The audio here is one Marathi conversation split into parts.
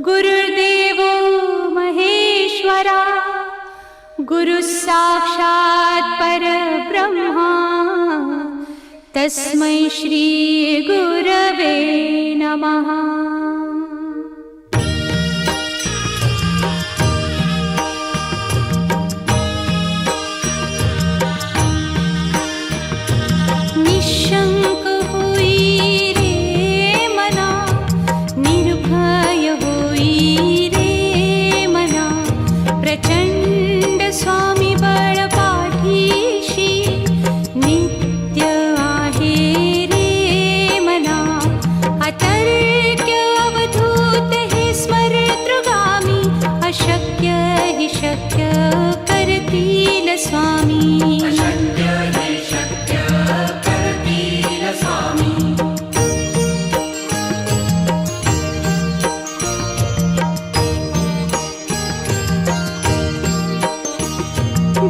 गुरुर्देवो महेश्वरा गुरु साक्षात् परब्रह्मा तस्मै श्री गुरवे नमः। निशंक होई रे मना, निर्भय होई रे मना, प्रचंड स्वामी बळ पाठीशी नित्य आहे रे मना। अतर्क्य अवधूत हे स्मरतृगामी, अशक्य हि शक्य करतील स्वामी।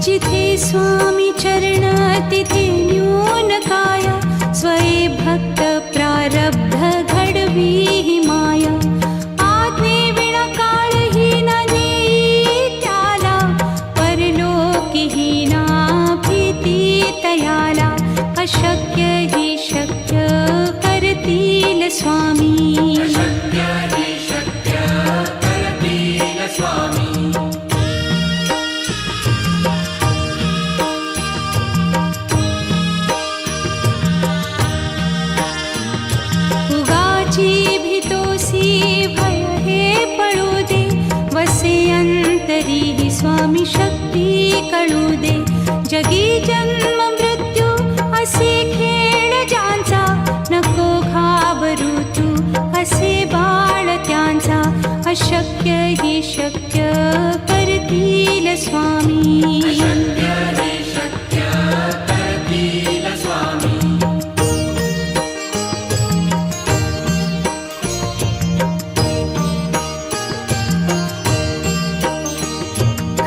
जिथे स्वामी चरण तिथे न्यून काया, स्वये भक्त प्रारब्ध घडवी ही माया। आज्ञे विना काळहीन नेई त्याला, परलोकीहीना भीती तयाला। अशक्य हि शक्य करतील स्वामी। भय हे पळू दे, वसे अंतरी ही स्वामी शक्ती कळू दे। जगी जन्म मृत्यू असे खेळ ज्यांचा, नको घाबरू तू असे बाळ त्यांचा। अशक्य ही शक्य करतील स्वामी।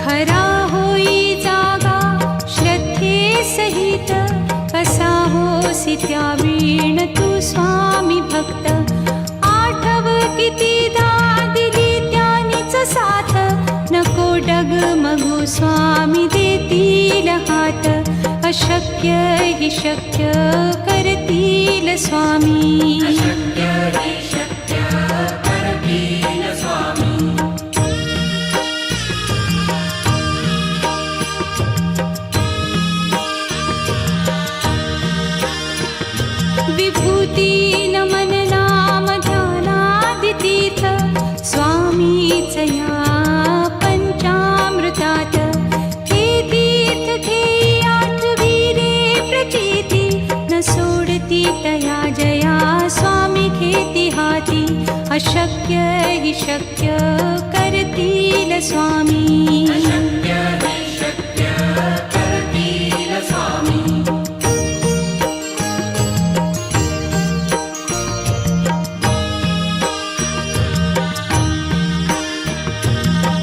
खरा होई जागा श्रद्धे सहित, कसा होसी त्या वीण तू स्वामी भक्त। आठव कितीदा दिली त्यानीच साथ, नको डगमगू स्वामी देतील हात। अशक्य हि शक्य करतील स्वामी। विभूती नमन नाम ध्यानादितीर्थ, स्वामीच या पंचामृतात। हे तीर्थ घेई आठवी रे प्रचिती, न सोडती तया जया स्वामी घेती हाती। अशक्य हि शक्य करतील स्वामी।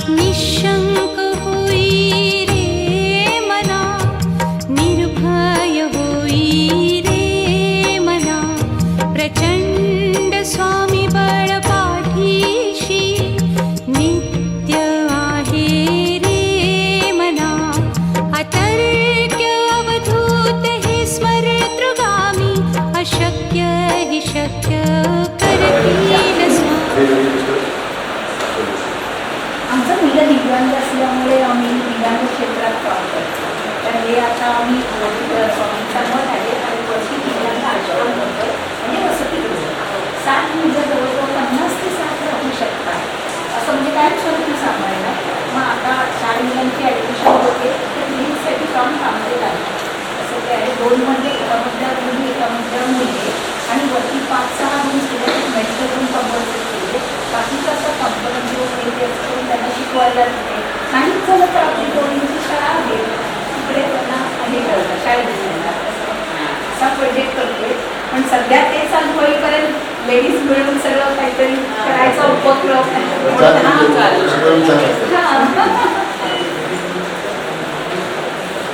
निशंक होई रे मना, निर्भय होई रे मना, प्रचंड स्वामी बळ पाठीशी नित्य आहे रे मना। अतर्क्य अवधूत हे स्मरतृगामी, अशक्य हि शक्य करतील स्वामी। आमचं मुलं दिव्यांग असल्यामुळे आम्ही दिव्यांग क्षेत्रात काम करतो। तर हे आता आम्ही स्वामींचा मत आहे आणि वर्षी दिव्यांग आश्रम होतं, म्हणजे वसतिगृह। 60 मुलं जवळजवळ 50 ते 60 राहू शकतात, असं म्हणजे काय स्वरूपी सांभाळायला। मग आता 4 मुलांची ॲडमिशन होते, तर मुलींसाठी काम थांबलेलं आहे। असं ते आहे, 2 म्हणजे एका मधल्या मुली एका मधल्या मुली, आणि वरती 5-6 रूम्स केले, मेडिकल रूम कंपल्सरी केले। बाकीचं असं कंपनी वगैरे असतो, त्यांना शिकवायला मिळते। नाहीच झालं तर आपली दोन्हीची शाळा आहे, तिकडे त्यांना हे करतात, शाळेत देतात। असा प्रोजेक्ट करते, पण सध्या ते चालू होईपर्यंत लेडीज मिळून सगळं काहीतरी करायचा उपक्रम।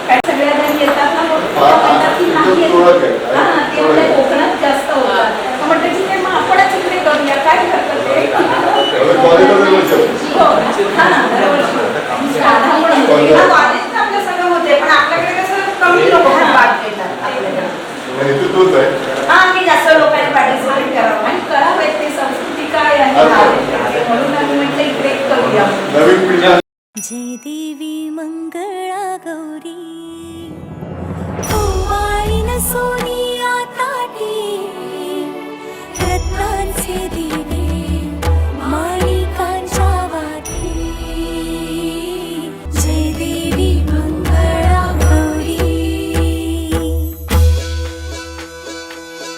काय सगळ्या जण येतात ना, म्हणतात की नाही ते कोकणात जास्त होतात, म्हणतात की मग आपणच इकडे करूया, काय हरकत आहे। जय देवी मंगळा गौरी ओवाळीन सोनिया ताटी रत्नांचे दिवे माणिकांच्या वाटी जय देवी मंगळा गौरी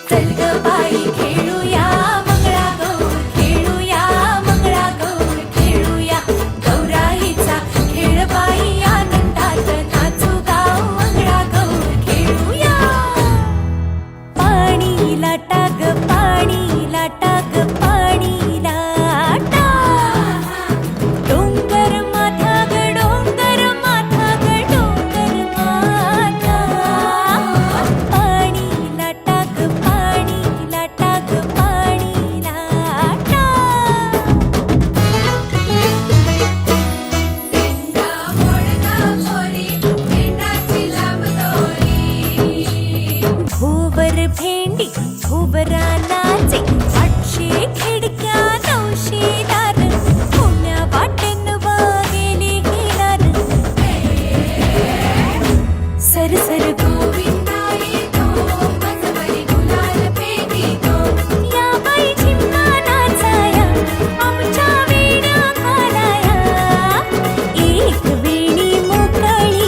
चल ग बाई खेळूया मंगळागौर खेळूया मंगळागौर खेळूया गौराईचा खेळ बाई आनंदात नाचू गाऊ मंगळागौर खेळूया पाणी लाटा ग पाणी लाटा ग पाणी लाटा डोंगर माथा ग डोंगर माथा ग डोंगर माथा पाणी लाटा ग पाणी लाटा ग पाणी लाटा भोवर भेंडी भोवरा नाचे 800 खिडक्या 900 दार पुण्या वाटेन वागेली हिरार सरसर गोविंदा येतो मनवरी गुलाल पेटीतो या बाई झिम्मा नाचाया आमच्या वेड्या घालाया एक वेणी मोकळी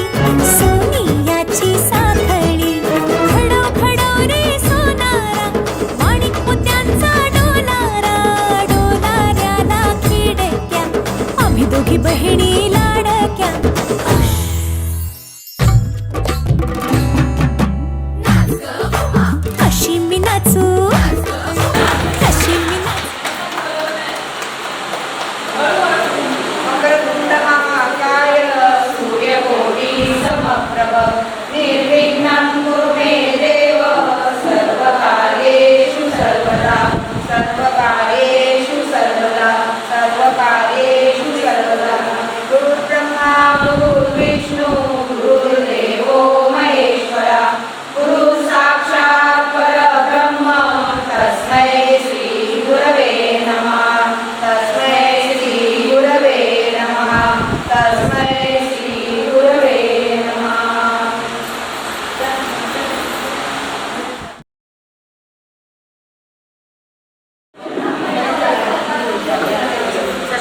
सोनियाची साखळी खडो खडो रे सोनारा माणिक मोत्यांचा डोलारा डोलाऱ्याला खिडक्या आम्ही दोघी बहिणी लाडक्या कशी मी नाचू कशी मी मकरकुंड महाकाय सूर्यकोटि समप्रभ निर्विघ्नं कुरु मे देव सर्वकार्येषु सर्वदा सर्वकार्येषु सर्वदा सर्वकार्येषु सर्वदा गुरुर्ब्रह्मा गुरुर्विष्णु गुरुर्देवो महेश्वरा गुरु साक्षात् परब्रह्म तस्मै श्री गुरवे नमः तस्मै श्री गुरवे नमः तस्मै श्री गुरवे नमः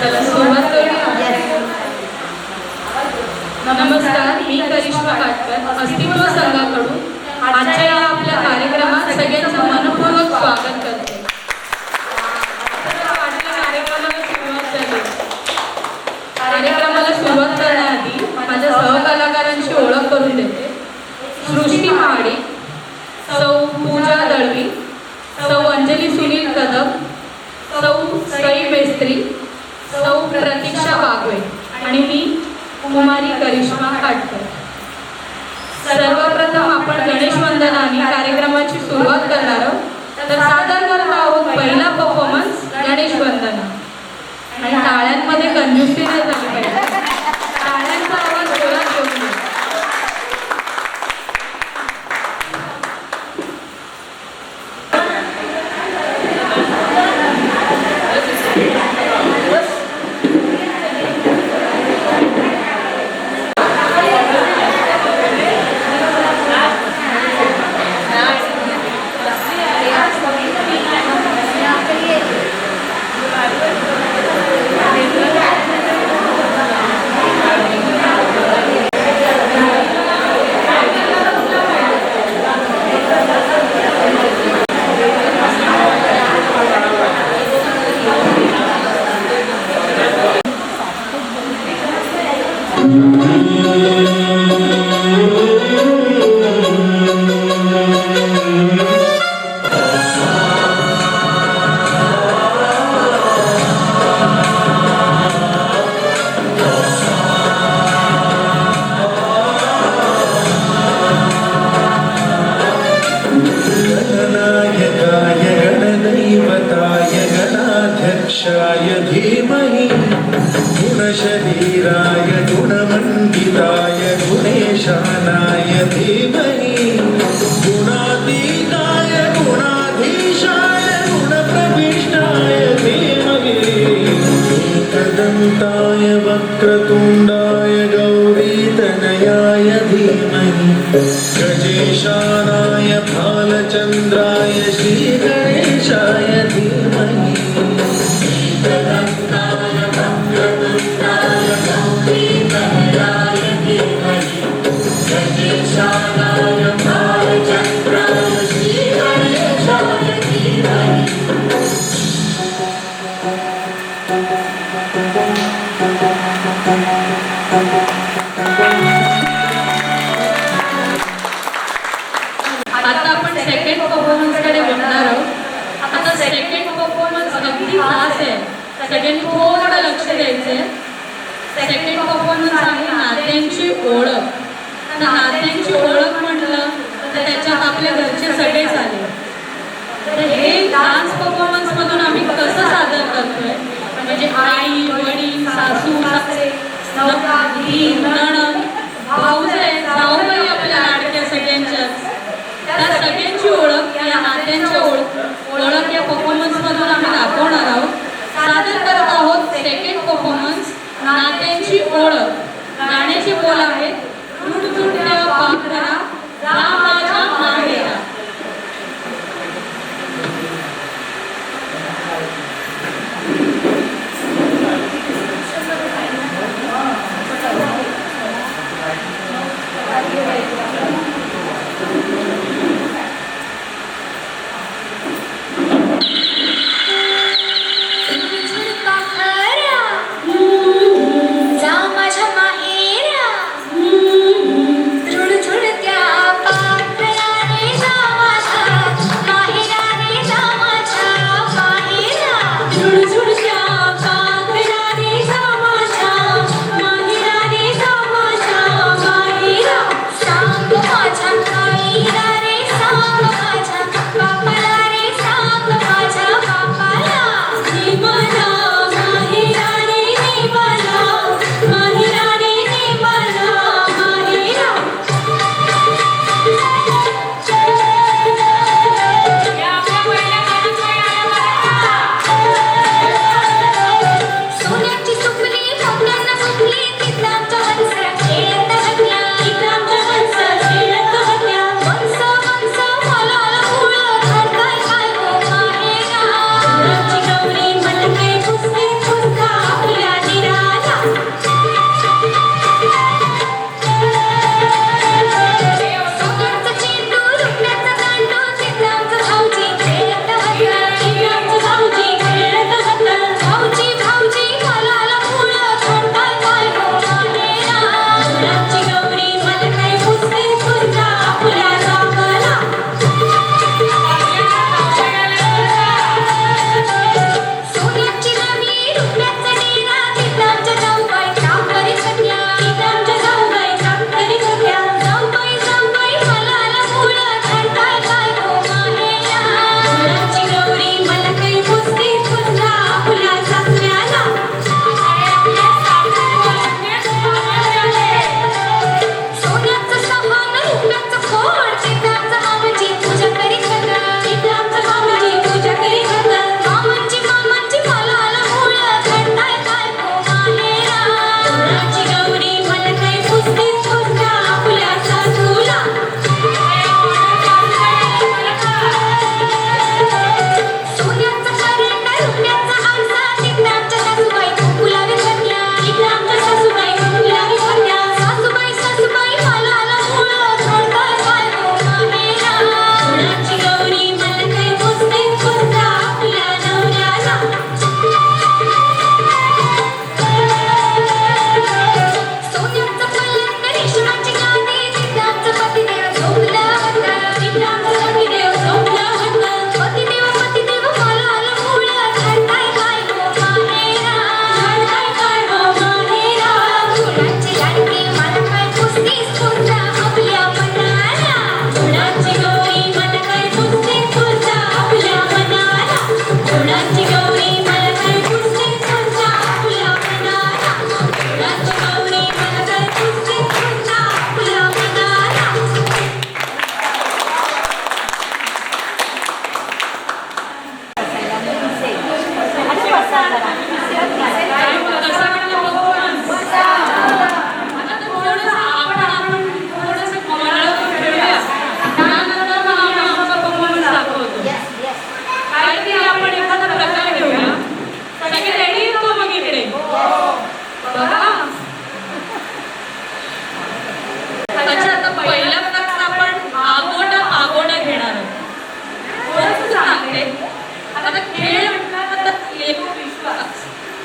चला सुरुवात करूया. नमस्कार, मी करिश्मा काटकर अस्तित्व संघाकडून आजच्या या आपल्या कार्यक्रमात सगळ्यांचं मनपूर्वक स्वागत करते. कार्यक्रमाला सुरुवात करण्याआधी माझ्या सहकलाकारांची ओळख करून देते. सृष्टी महाडिक, सौ पूजा दळवी, सौ अंजली सुनील कदम, सौ सई मेस्त्री, सौ प्रतीक्षा बागवे आणि मी कुमारी करिश्मा काटकर. सर्वप्रथम आपण गणेश वंदनाने कार्यक्रमाची सुरुवात करणार आहोत. तर सादर करत आहोत पहिला परफॉर्मन्स गणेश वंदना. आणि टाळ्यांमध्ये कंजूसी नाही झाली पाहिजे. टाळ्यांचा आवाज जोरात येऊ नये. गुणशरीराय गुणमण्डिताय गुणेशानाय धीमहि गुणातीताय गुणाधीशाय गुणप्रविष्टाय धीमहि एकदन्ताय वक्रतुण्डाय गौरीतनयाय धीमहि गजेशानाय भालचन्द्राय श्रीगणेशाय धीमहि एकदन्ताय वक्रतुण्डाय गौरीतनयाय धीमहि गजेशानाय भालचन्द्राय श्रीगणेशाय धीमहि आता आपण सेकंड परफॉर्मन्स कडे बघणार आहोत. आता सेकंड परफॉर्मन्स अगदी खास आहे. सेकंड थोडं लक्ष द्यायचंय. सेकंड परफॉर्मन्स आहे नात्यांची ओळख. तर नात्यांची ओळख म्हटलं तर त्याच्यात आपल्या घरचे सगळेच आले. तर हे डान्स परफॉर्मन्स मधून आम्ही कसं सादर करतोय म्हणजे आई वडील सासू सासरे नवरा दीर नणंद भाऊजे जाऊबाई आपल्या लाडक्या सगळ्यांच्याच त्या सगळ्यांची ओळख या नात्यांची ओळख या परफॉर्मन्स मधून आम्ही दाखवणार आहोत. सादर करत आहोत सेकंड परफॉर्मन्स नात्यांची ओळख. गाण्याचे बोल आहेत तुटत्या पाखरा रामाच्या माहेरा.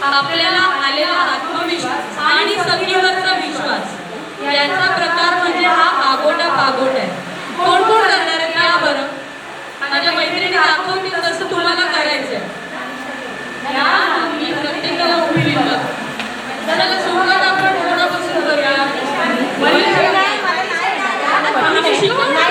आपल्याला आलेला आत्मविश्वास आणि सखीवरचा विश्वास याचा प्रकार म्हणजे हा आगोटा पागोट आहे. कोण कोण करणार आहे या बरं? माझ्या मैत्रिणी दाखवतील तसं तुम्हाला करायचंय. या मी प्रत्येकाला उभी दिलं. चला सुरुवात आपण कोणापासून करूया? आम्ही शिकवू नाही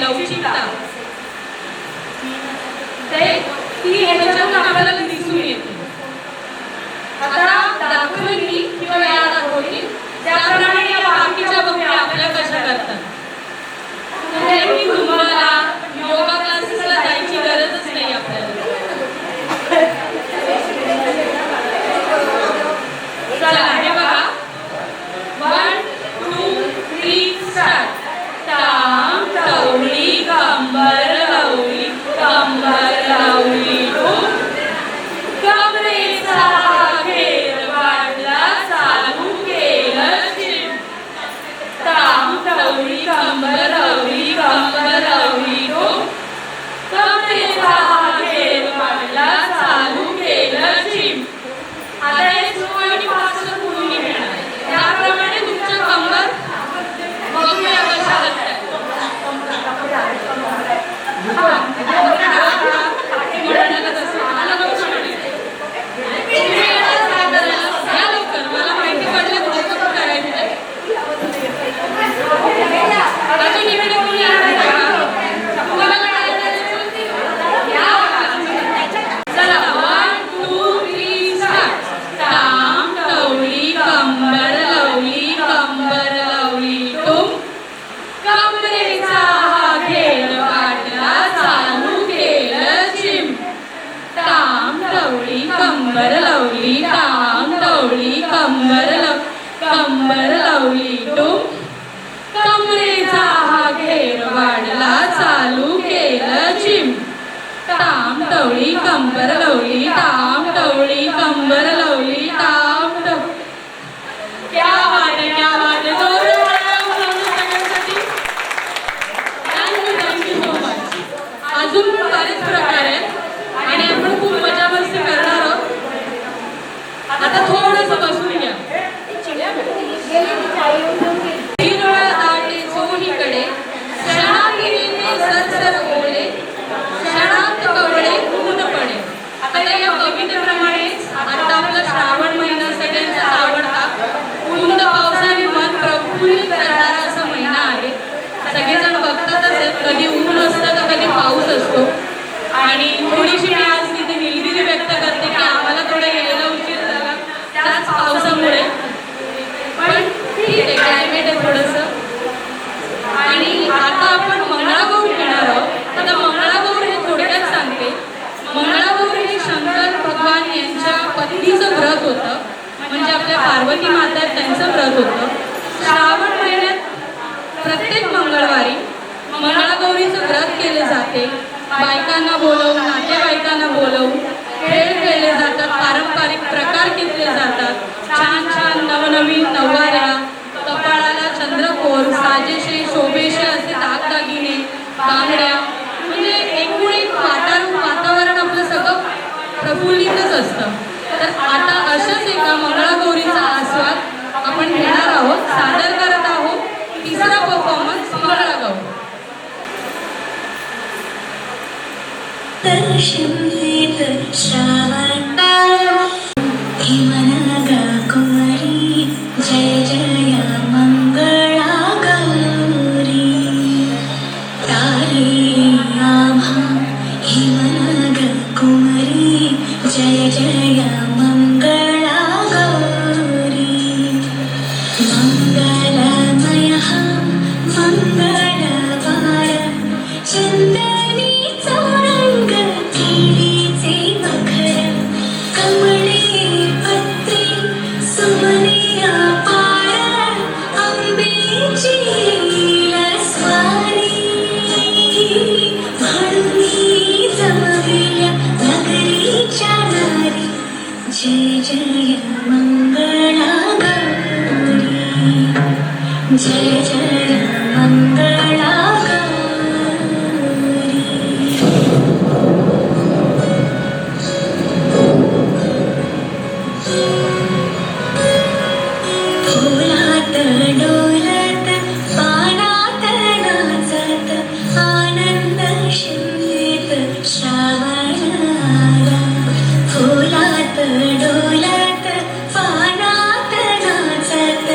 लवचिकता ती ह्याच्यातून आपल्याला दिसून येते. आता दाखवेल मी किंवा या दाखवतील त्याप्रमाणे या बाकीच्या बघूया आपल्या कशा करतात. म्हणजे तुम्हाला योगा क्लासेसला जायची गरजच नाही आपल्याला. चला हे बघा 1 2 3 स्टार्ट. टाम टवळी कंबर लवली कंबर लवली कमरेचा घेर वाढला चालू केलं चिम. टाम टवळी कंबर लवली कंबर लवली कमरेचा घेर वाढला चालू केलं चिम. आता हे स्लो आणि फास्ट तुम्ही घेणार त्याप्रमाणे तुमच्या कंबर बघूया कशा करतात. मला माहिती पडलं कुठे करायचं अजून इकडे कोणी आहे का? चला 1 2 3 स्टार्ट. टाम टवळी कंबर लवली कंबर लवली कमरेचा घेर वाढला चालू केलं चिम. टाम टवळी कंबर लवली टाम टवळी कंबर लवली कमरेचा घेर वाढला चालू केलं चिम. टाम टवळी कंबर लवली टाम टवळी कंबर लवली टाम टवळी. क्या बात है क्या बात है. Thank you so much. अजून बरेच प्रकार आहेत आणि तिथीचं व्रत होतं, म्हणजे आपल्या पार्वती माता आहेत त्यांचं व्रत होतं. श्रावण महिन्यात प्रत्येक मंगळवारी मंगळागौरीचं व्रत केले जाते. बायकांना बोलवून, नातेवाईकांना बोलवून खेळ खेळले जातात, पारंपरिक प्रकार घेतले जातात. छान छान नवनवीन नऊवाऱ्या, कपाळाला चंद्रकोर, साजेशे शोभेशे असे दागदागिने, बांगड्या, म्हणजे एकूण एक वातावरण आपलं सगळं प्रफुल्लितच असतं. तर आता अशाच एका मंगळागौरीचा आस्वाद आपण घेणार आहोत. सादर करत आहोत तिसरा परफॉर्मन्स मंगळागौर. दर्शनीत श्रावण हिमनगा कुमारी जय जय मंगळा गौरी तारे आभा हिमनगा कुमारी जय जय मंगळा गौरी मंगलमय मंगळवार चंदनी चौरंग केळीचे मखर कमळे पत्रे सुमने अपार आंबेची रसवारी म्हणून जमविल्या नगरीच्या नारी जय जय मंगळा गौरी जय जय मंगळा गौरी. फुलात डोलत पानात नाचत आनंद शिंदेत श्रावण आला. फुलात डोलत पानात नाचत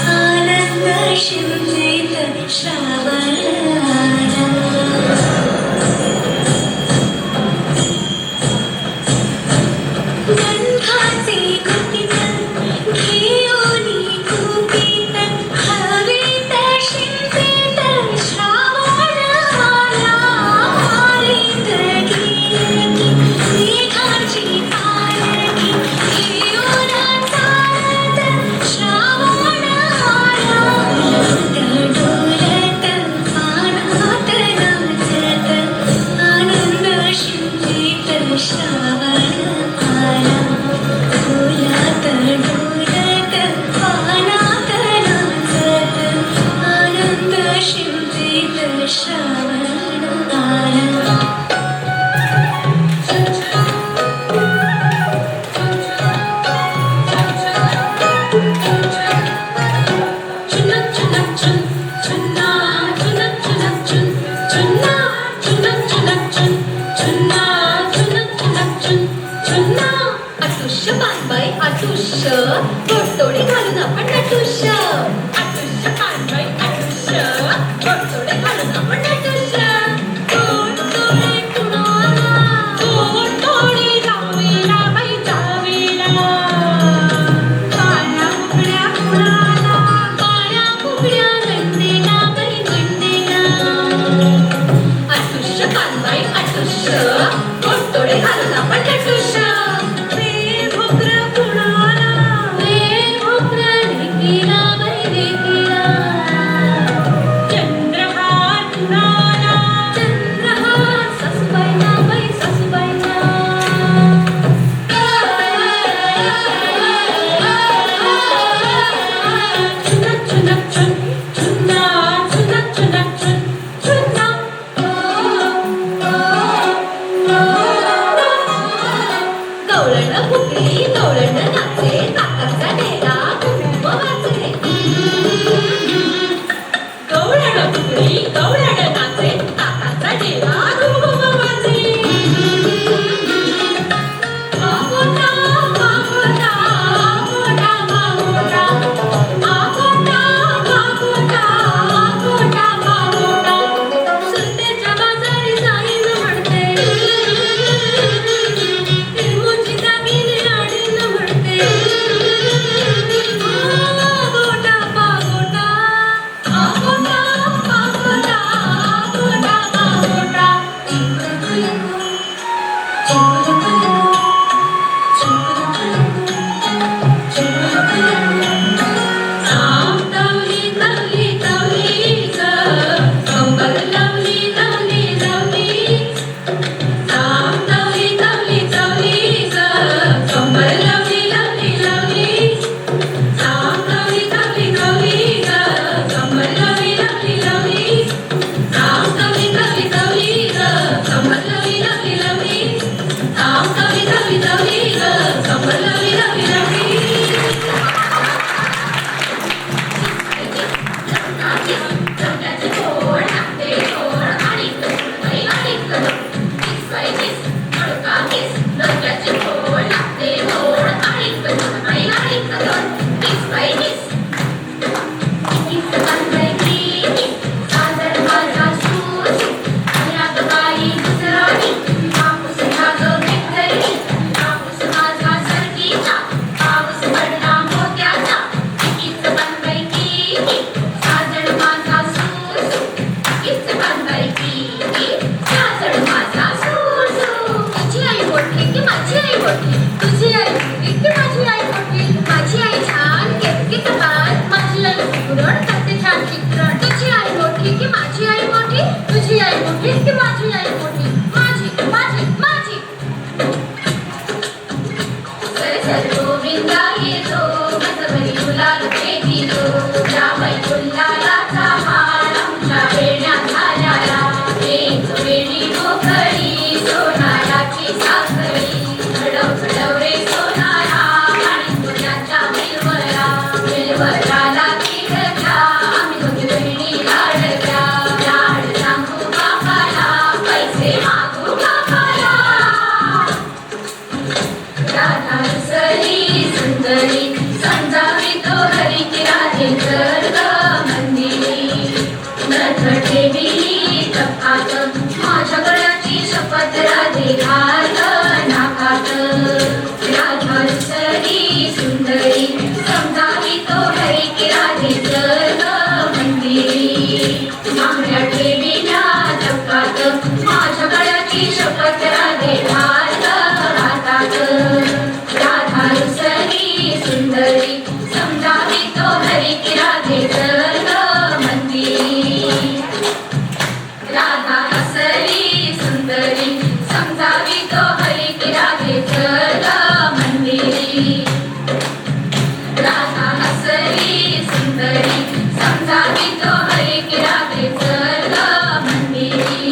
आनंद शिंदेत श्रावण आला. गंधाचे कुटीत घेऊनी कुपीत हवेत शिंपेत श्रावण आला. वारीत गेली मेघाची पालखी घेऊन चालत श्रावण आला. फुलात डोलत पानात नाचत आनंद शिंपेत श्रावण आला. फुलात डोलत पानात नाचत आनंद शिंपेत श्रावण आला. आतुष्य पानबाई आतुष्य गोडतोडे घालून आपण नटुष्य. आतुष्य पानबाई आतुष्य गोडतोडे घालून आपण नटुष्य. गोडतोडे कुणाला गोडतोडे जावेला बाई जावेला. काळ्या फुगड्या कुणाला काळ्या फुगड्या गंडेला बाई गंडेला. आतुष्य पानबाई आतुष्य गोडतोडे घालून आपण नटुष्य. वेळ भोकर कुणाला वेळ भोकर लेकीला बाई घडव घडव रे सोनारा आणि पुण्याच्या बिलवरा बिलवराला किडक्या आम्ही दोघी बहिणी लाडक्या लाड सांगू बापाला पैसे मागू बापाला राधा रुसली सुंदरी समजावी तो हरी की राधे कर ग मंदिरी नजर ठेवी टप्पात माझ्या गळ्याची शपथ राधे घाल नाकात राधा रुसली सुंदरी समजावी तो हरी की राधे कर ग मंदिरी मागण्या ठेवीला टप्पात माझ्या गळ्याची शपथ राधे घाल हातात राधा रुसली सुंदरी समजावी तो हरी की राधे कर ग मंदिरी राधा हसली सुंदरी समजावी तो हरी की राधे कर ग मंदिरी राधा हसली सुंदरी समजावी तो हरी की राधे कर ग मंदिरी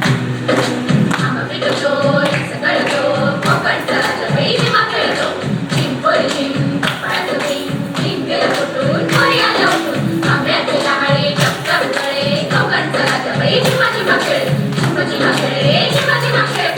आंबा पिकतो सगळतो कोकणचा जबैरी माकळतो चिंपोरी चिंप पळतो चिंपेला फुटून मोर्याला उठून आंब्याचे लहाळे टपटप गळे कोकणचा जबैरी माझी माकळे चिंपाची माकळे चिंपाची माकळे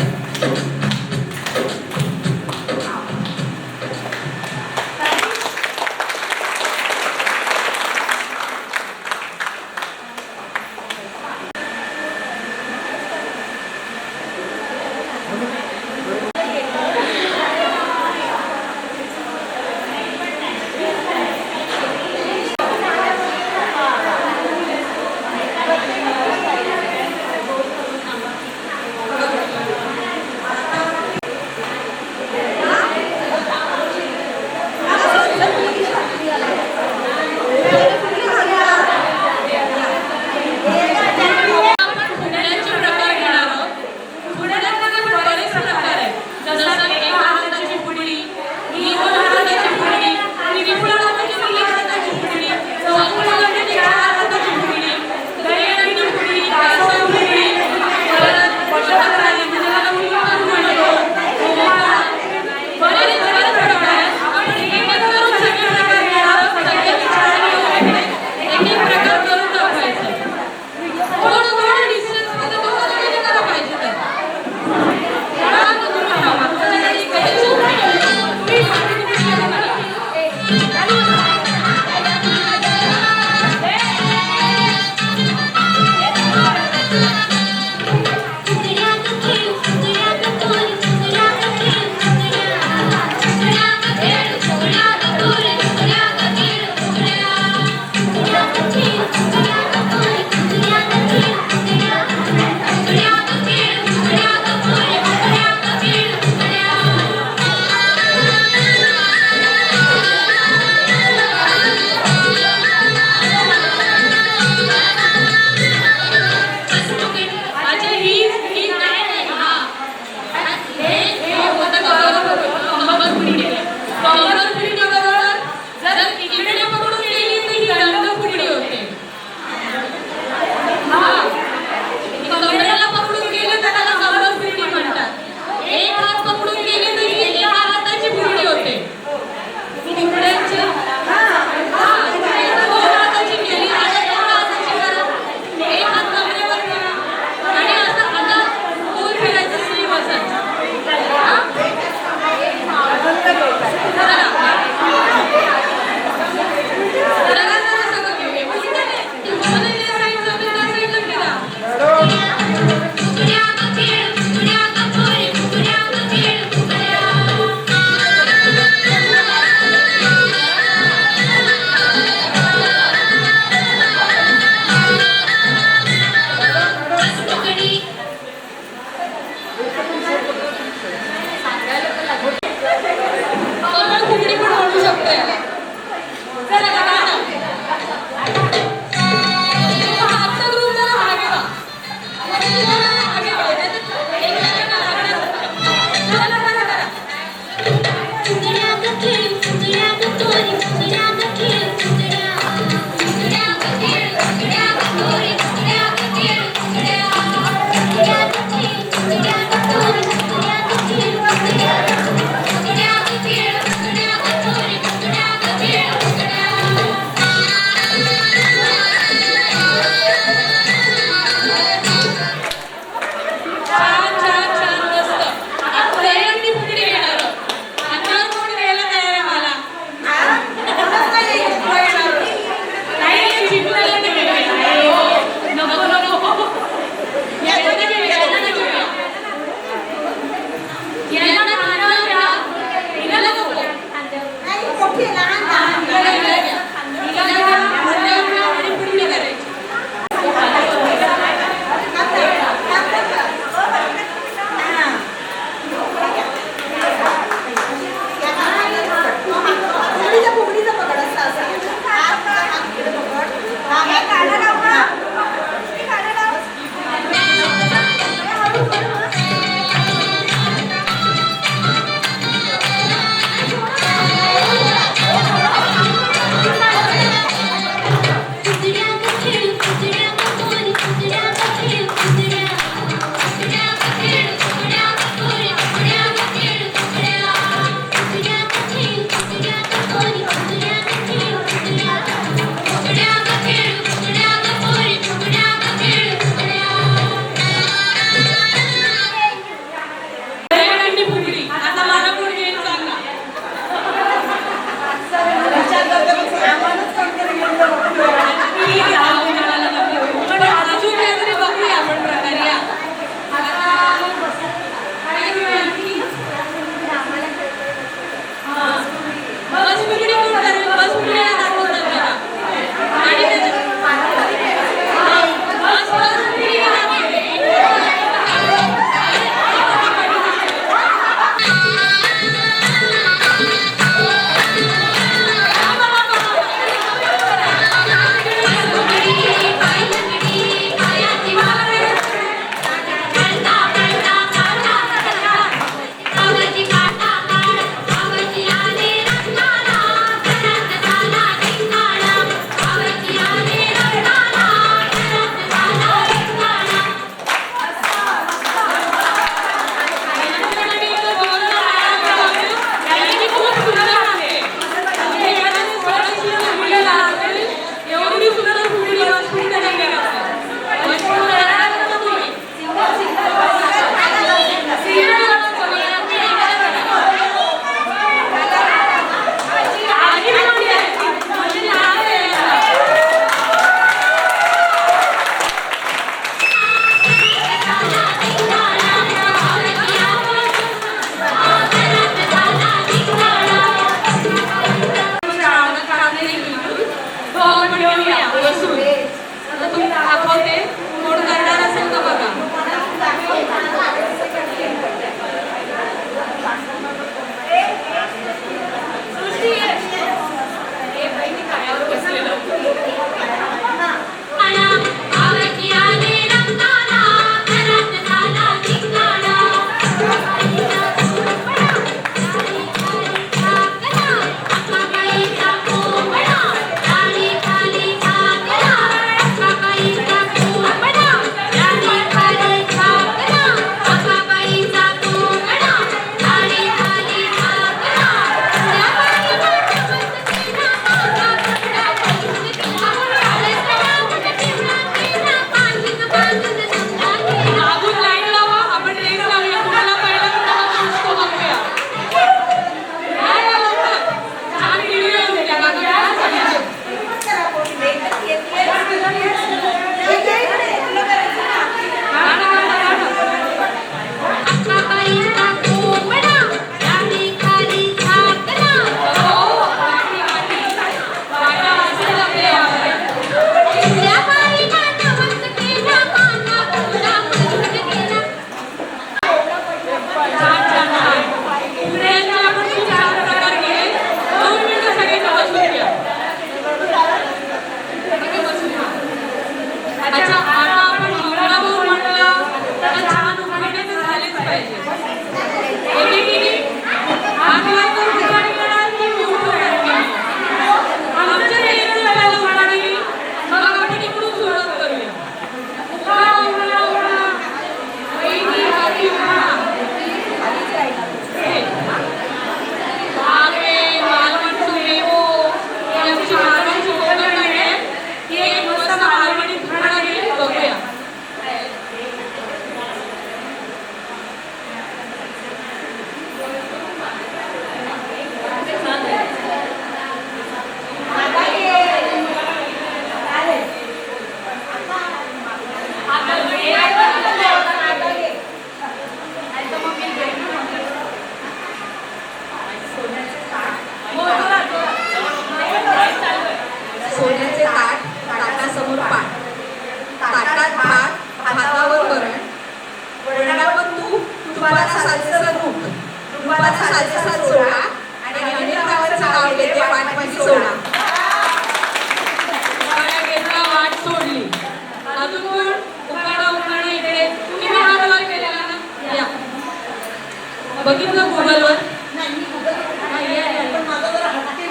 बघितलं गुगलवर? नाही, मी Google वर नाही, आहे. पण माझा जरा हटके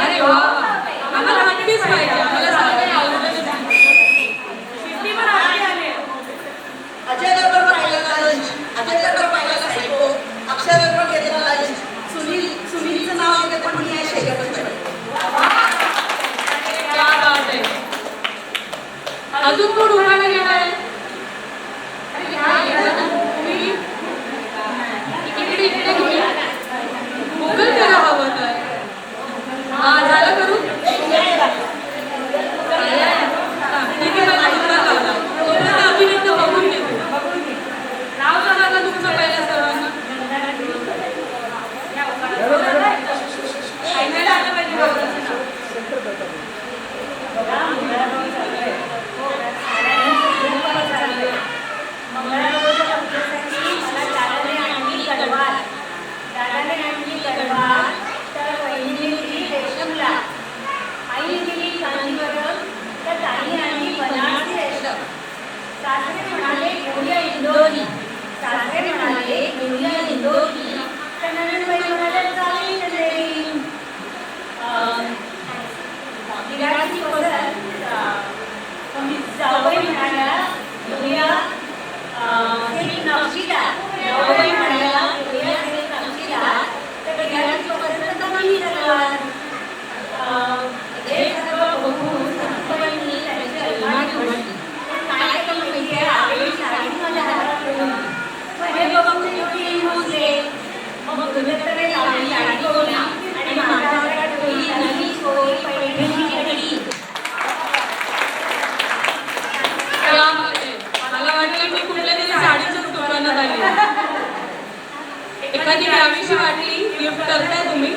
अरे वा वा. आम्हाला हटकेच पाहिजे, आम्हाला सारं काही आवडतच नाही. शिट्टी पण हटके आले. अजय देवगण पाहिलेला लंच, अजय देवगण पाहिलेला सायको, अक्षय देवगण केलेला लंच, सुनीलचं नाव येते पण मी आहे शेखरचं. क्या बात आहे. अजून कोण उखाणा घेणार आहे? अरे घ्या, घ्या ना. तुम्ही इकडे तुम्ही गुगल करा हवं तर. हा, झालं करू? ठीक आहे, मला गुगल लावला. तोपर्यंत अभिनेता बघून घेतो. नाव सांगा ना तुमचं पहिल्या सर्वांना. ऐकायला आलं पाहिजे बाबाचं नाव. मला वाटलं मी कुठल्या तरी साडीच्याच दुकानात आली. एखादी गावीशी वाटली गिफ्ट करताय तुम्ही.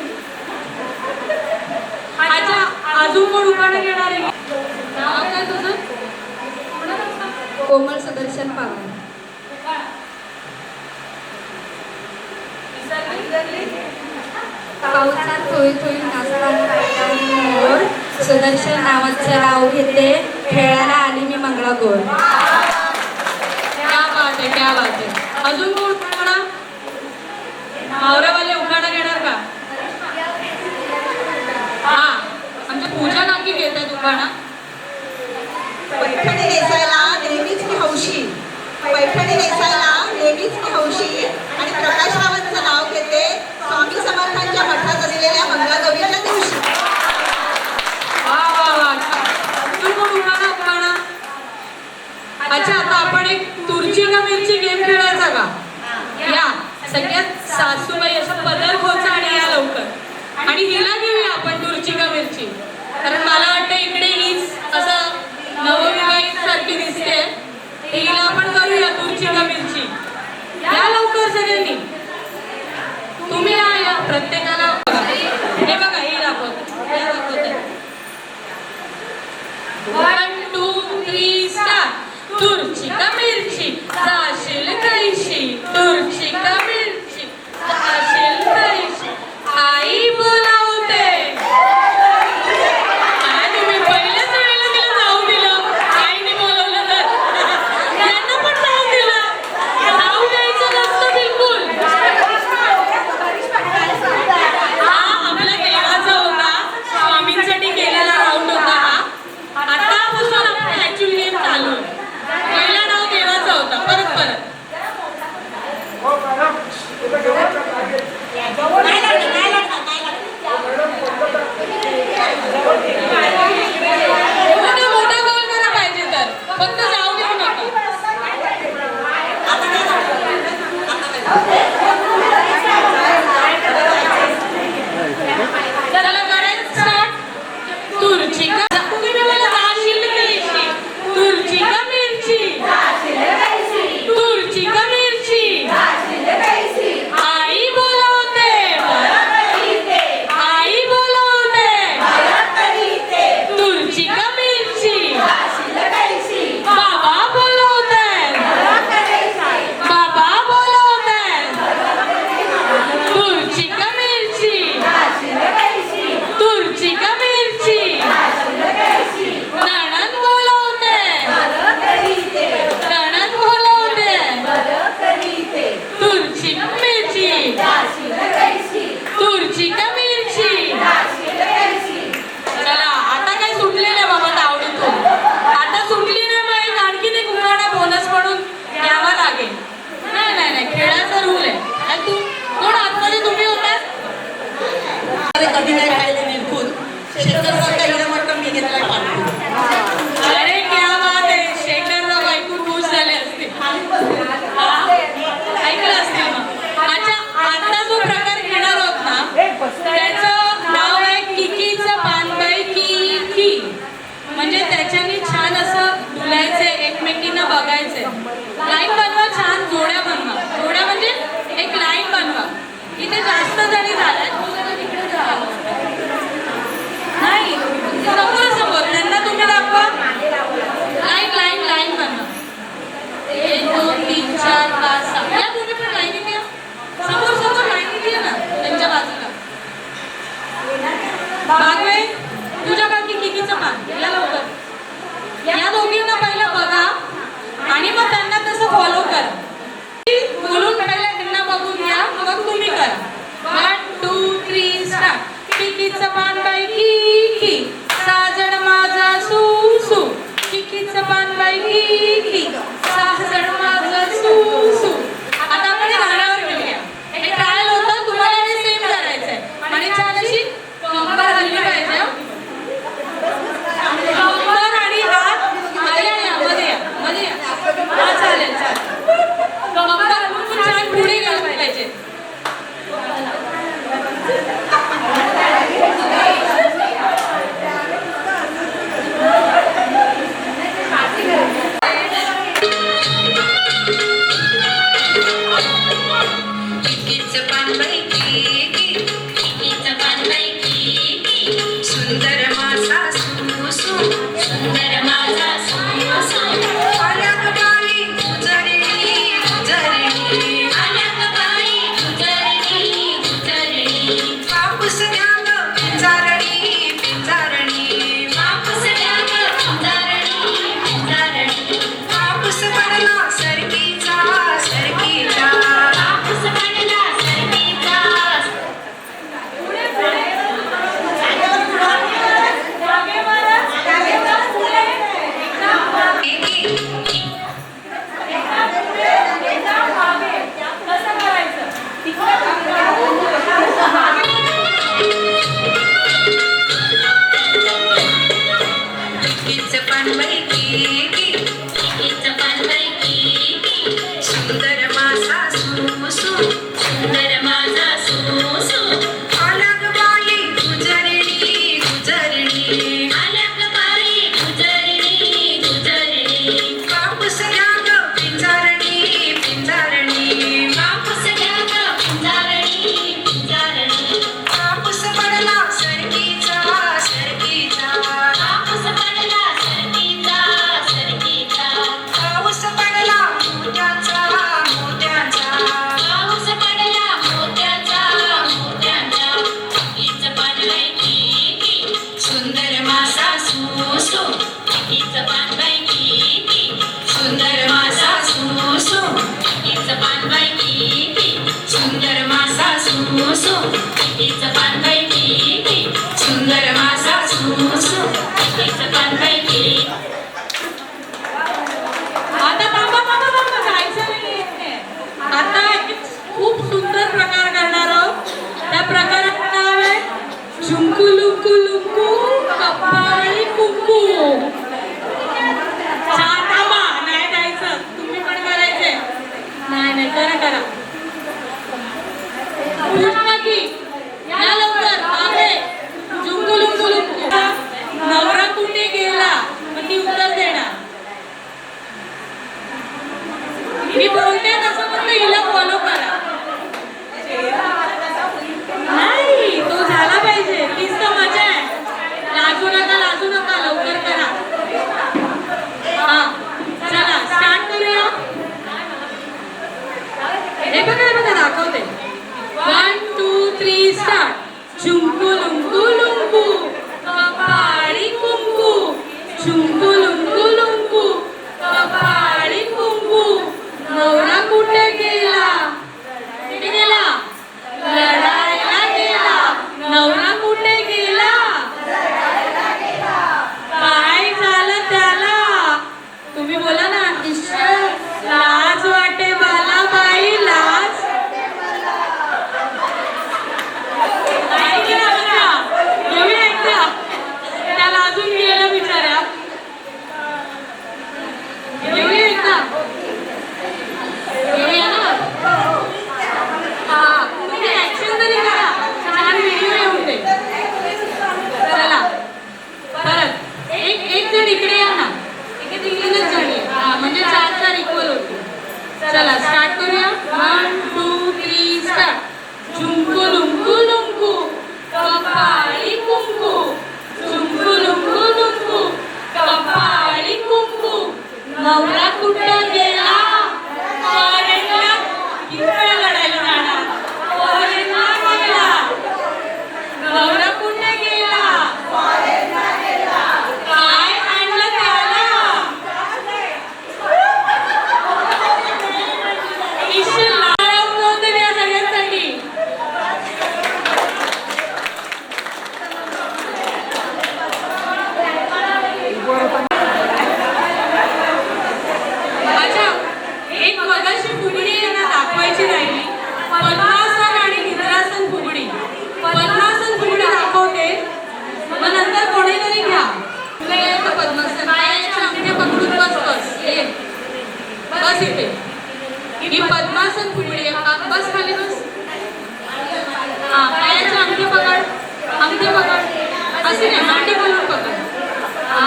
अच्छा, अजून कोण उखाणा घेणार आहे? नाव काय तुझं? कोमल सुदर्शन पवार. पावसात थोडी थोडी नाचताना मोर, सुदर्शन नावाचं नाव घेते, खेळायला आली मी मंगळागौर. क्या बात आहे, क्या बात आहे. अजून कोण उखाणा? मावऱ्यावाले उखाणा घेणार का? हा, आमच्या पूजा काकी घेत आहेत उखाणा. पैठणी नेसायला नेहमीच मी हौशी, पैठणी नेसायला नेहमीच मी हौशी आणि प्रकाशरावांचं नाव घेते स्वामी समर्थांच्या मठात असलेल्या मंगळागौरीच्या दिवशी. वा वा वा. अजून कोण उखाणा? अच्छा, आता आपण एक तुरची का मिरची गेम खेळायचा का? या सगळ्यात सासूबाई असं पदर खोचा आणि या लवकर. आणि हिला घेऊया आपण तुरची का मिरची. कारण मला वाटतं इकडे हीच असं नवविवाहित सारखी दिसते. हिला आपण करूया तुरची का मिरची. या लवकर सगळ्यांनी. तुम्ही या प्रत्येकाला. हे बघा, हे दाखवते. 1 2 3 स्टार्ट. तुरची का मिरची जाशील कैशी, तुरची का मिरची जाशील कैशी, आई बोलावते. काय तुम्ही पहिल्याच वेळेला तिला जाऊ दिलं, आईने बोलवलं तर. यांना पण जाऊ दिलं. जाऊ द्यायचं नसतं बिलकुल. हा आपला देवाचा होता, स्वामींसाठी केलेला राऊंड होता हा. आतापासून आपला ऍक्च्युअली गेम चालू आहे. पहिला कधी नाही खायला निरखून शेखरचा हिरा मटण मी घेतलाय पाठवून. अरे क्या बात आहे, शेखरराव ऐकून खुश झाले असते. ऐकलं असते मग. अच्छा, आता जो प्रकार घेणार आहोत ना त्याचं नाव आहे किकीचं पान बाई की. म्हणजे त्याच्याने छान असं डुलायचे, एकमेकींना बघायचे. लाईन बनवा, छान जोड्या बनवा. जोड्या म्हणजे एक लाईन बनवा. इथे जास्त जणी झाल्यात, तिकडे जा. नाही, समोर त्यांना तुम्ही दाखवा. लाईन बनवा. 1 2 3 4 5 6 या तुम्ही पण लाईनीत या. समोर लाईनीत या ना त्यांच्या बाजूला. बागवे, तुझ्या काकी किकीचं पान या लवकर. या दोघींना पहिलं बघा आणि मग त्यांना तसं फॉलो करा. बोलून पहिला त्यांना बघून घ्या, मग तुम्ही करा. 1 2 3 स्टार्ट. किकीचं पान बाई की, साजण माझा सू. किकीचं पान बाई की, साजण माझा सू. आता आपण हे गाण्यावर घेऊया. हे ट्रायल होतं, तुम्हाला हे सेम करायचंय आणि छान अशी कंबर हल्ली पाहिजे. कंबर आणि हात मध्ये या. हा चालेल. कंबर हलवून छान पुढे गेलं पाहिजे. किकीचं पान बाई की, सुंदर माझा सू. आल्या ग बाई गुजरणी. कापूस घ्या ग पिंजारणी. कापूस पडला सरकीचा. किकीचं पान बाई की, सुंदर माझा सू. आल्या ग बाई गुजरणी. कापूस घ्या ग पिंजारणी. कापूस पडला सरकीचा. कापूस पडला मोत्याचा. सुंदर माझा सू. किकीचं पान बाई की, सुंदर माझा सू. किकीचं पान बाई की, सुंदर माझा सू. किकीचं पान बाई की, सुंदर माझा सू. किकीचं पान बाई की. आता थांबा, जायचं नाहीये. आता एक खूप सुंदर प्रकार करणार आहोत. त्या प्रकाराचं नाव आहे झुंकू लुंकू लुंकू कपाळी कुंकू. छान, थांबा, नाही जायचं. तुम्ही पण करायचंय. नाही करा. पुष्पा की या लवकर. मागे झुंकू लुंकू लुंकू. नवरा कुठे गेला मग ती उत्तर देणार. मी बोलते तसं फक्त हिला फॉलो करा. नाही, तो झाला पाहिजे. तीच तर मजा आहे. लाजू नका, लवकर करा. हा, चला स्टार्ट करूया. हे बघा दाखवते. 1 2 3 स्टार्ट. झुंकू लुंकू लुंकू कपाळी कुंकू. झुंकू लुंकू लुंकू कपाळी कुंकू. नवरा कुठे गेला थोडीशी फुगडी यांना दाखवायची राहिली. पद्मासन आणि इंद्रासन फुगडी. पद्मासन फुगडी दाखवते, मग नंतर कोणीतरी घ्या. तुला येतं पद्मासन? पायाचे अंगठे पकडून बस. ये बस इथे. ही पद्मासन फुगडी आहे. बस खाली बस. हा, पायाचे अंगठे पकड. अंगठे पकड. असे नाही, मांडी घालून पकड. हा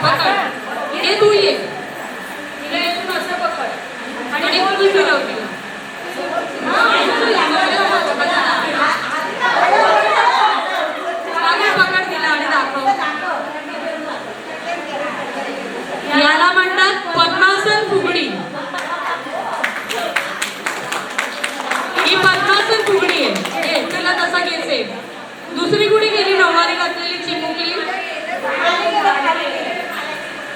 पकड. हे तू ये. तिला येथून असं पकड आणि तू फिरव तिला. पकड तिला आणि दाखव. याला म्हणतात पद्मासन फुगडी. ही पद्मासन फुगडी आहे. तिला तसा घ्यायचे. दुसरी कुठे गेली? नऊवारी घातलेली चिमुकली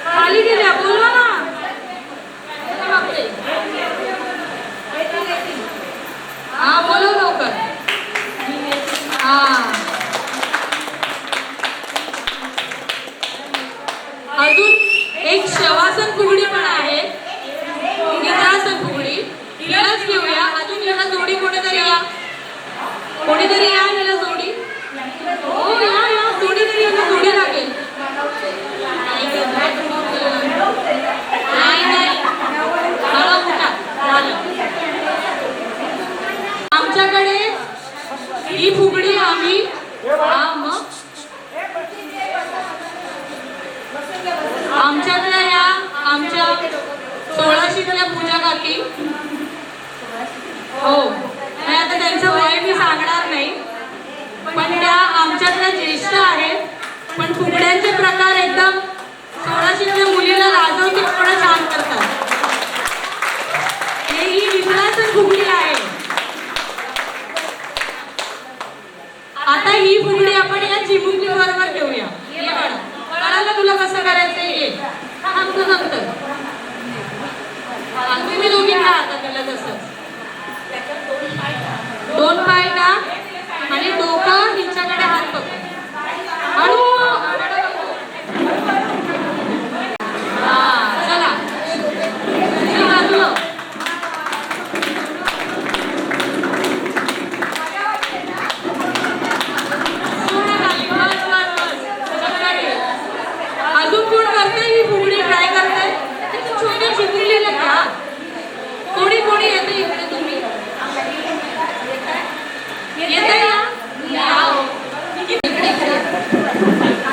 खाली गेल्या. बोलवा ना. हा बोलव लवकर. हा अजून एक शवासन फुगडी पण आहे. इंद्रासन फुगडी. हिलाच घेऊया. अजून याला जोडी कोणीतरी या. कोणीतरी या याला जोडी. हो या जोडी तरी याला जोडी लागेल. आमच्याकडे ही फुगडी आम्ही आमच्याकडे या आमच्या 16शीतल्या पूजा काकी. हो आता त्यांचं वय मी सांगणार नाही, पण त्या आमच्याकडे ज्येष्ठ आहेत. पण फुगड्यांचे प्रकार एकदम 16शीतल्या मुलीला लाजवून थोडं छान करतात. ही इंद्रासन फुगडी आहे. आता ही फुगडी आपण या चिमुकली बरोबर घेऊया. ये बाळा, कळालं तुला कसं करायचं? ये थांबतो नंतर. तुम्ही दोघी घ्या आता त्याला तसंच. 2 पाय का आणि डोकं हिच्याकडे हात पकड. चला अजून कोण करते ही फुगडी? ट्राय करते. छोट्या चिमुकलीला घ्या. कोणी कोणी येते इकडे? तुम्ही येते या.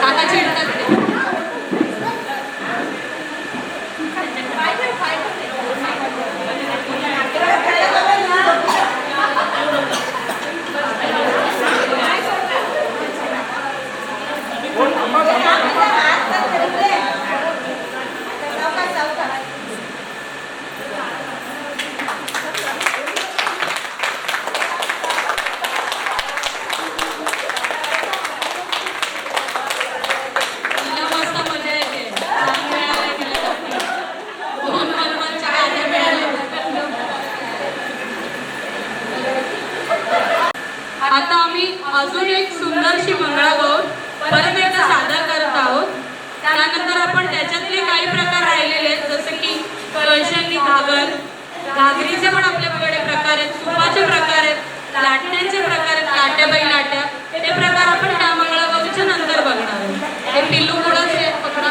काका चिडतात. आता आम्ही अजून एक सुंदरशी मंगळागौर परत एकदा सादर करत आहोत. त्यानंतर आपण त्याच्यातले काही प्रकार राहिलेले आहेत, जसं की कळशांनी घागर, घागरीचे पण आपल्याकडे प्रकार आहेत, सुपाचे प्रकार आहेत, लाटण्याचे प्रकार आहेत, लाट्या बाई लाट्या. ते प्रकार आपण त्या मंगळागौरीच्या नंतर बघणार आहोत. हे पिल्लू कोणाचे पकडा.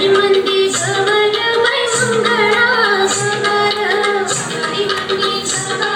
मंदी गवर बाई मंगळा गवर, मंदी गवर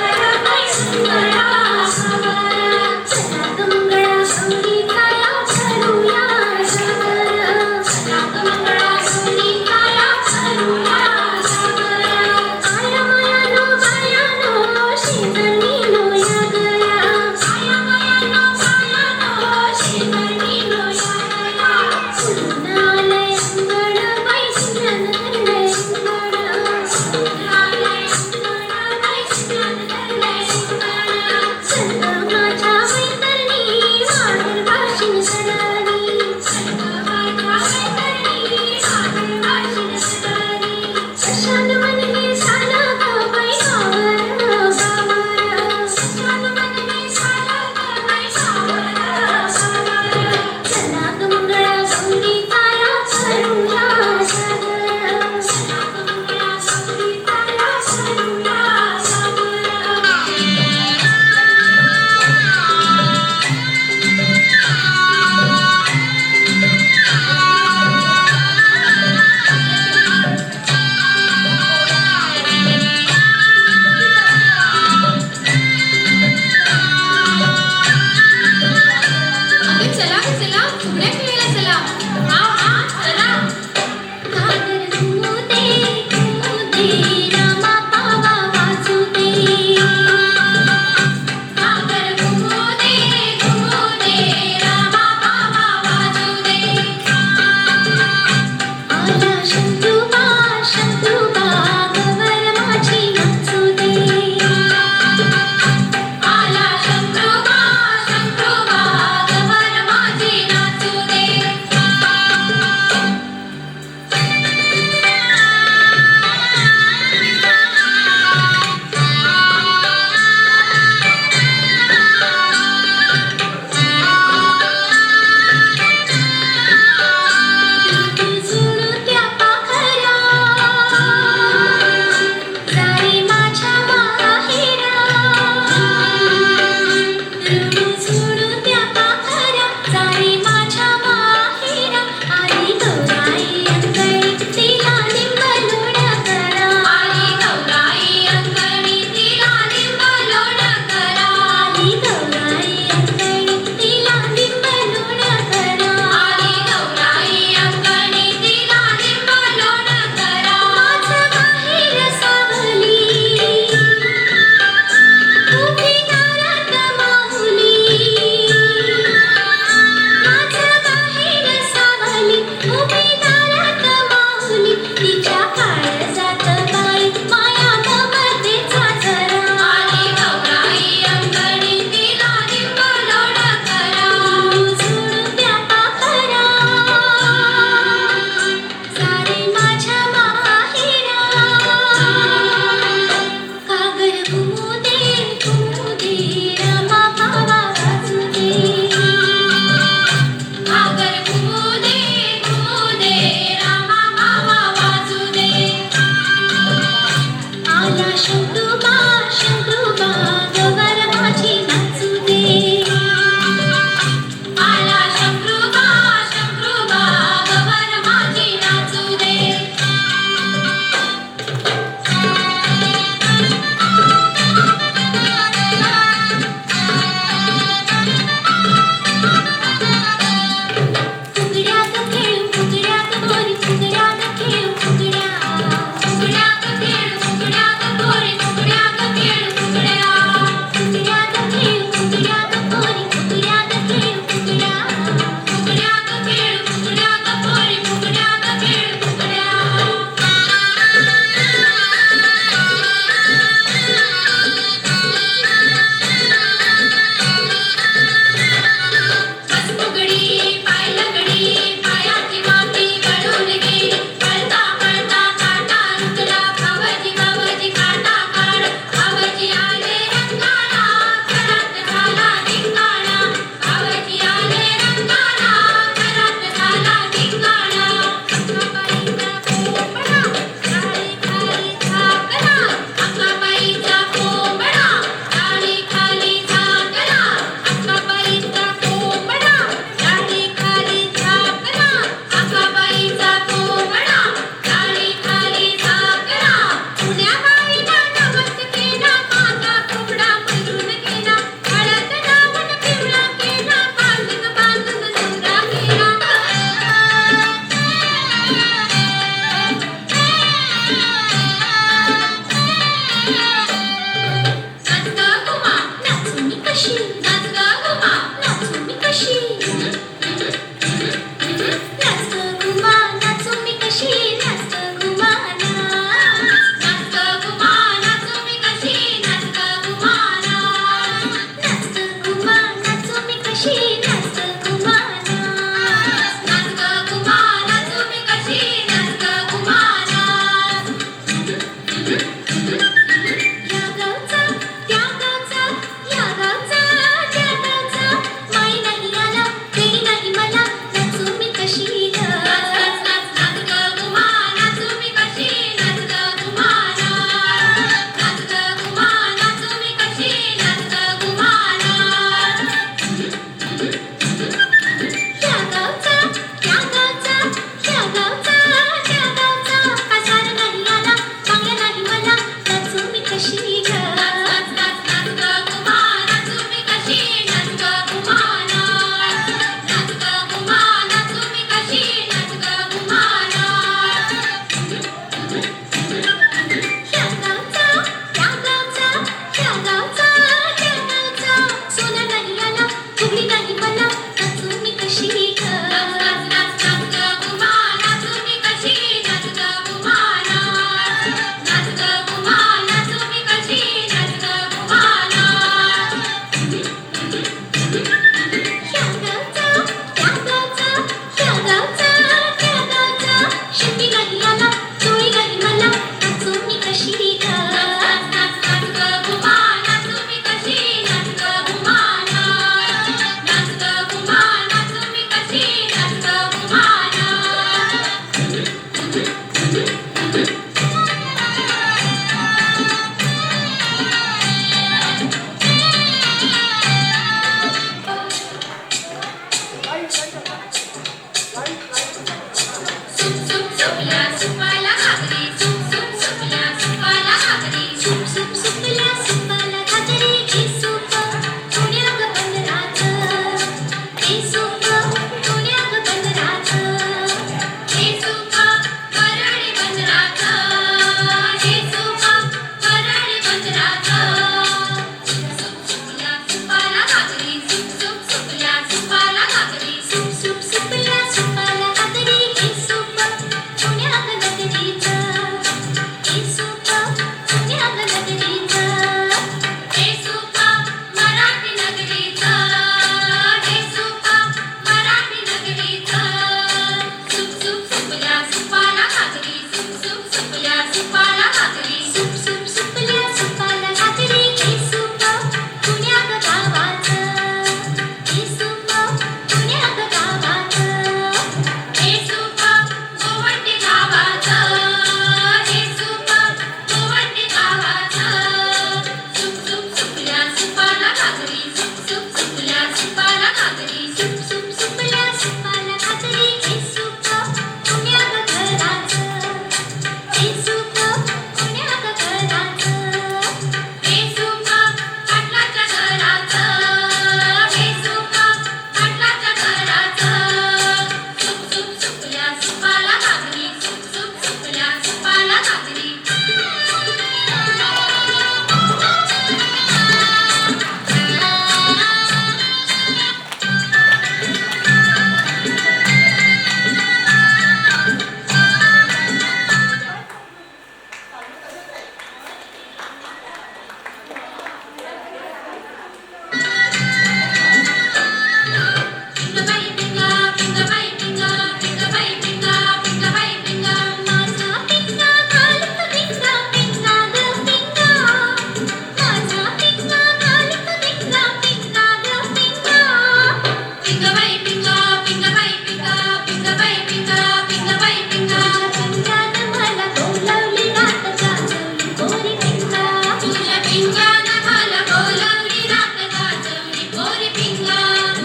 पिंगा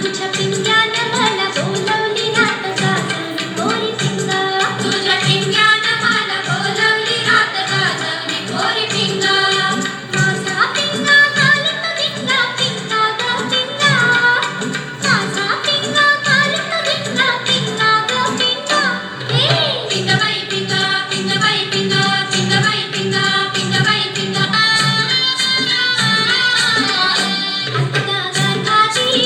तुझ्या पिंग्यानं मला बोलवली रात गाजवली गोरी पिंगा तुझ्या पिंग्यानं मला बोलवली रात गाजवली गोरी पिंगा माझा पिंगा घालत धिंगा पिंगा ग पिंगा माझा पिंगा घालत धिंगा पिंगा ग पिंगा हे पिंगाबाई पिंगा पिंगाबाई पिंगा पिंगाबाई पिंगा पिंगाबाई पिंगा आता गर्भाची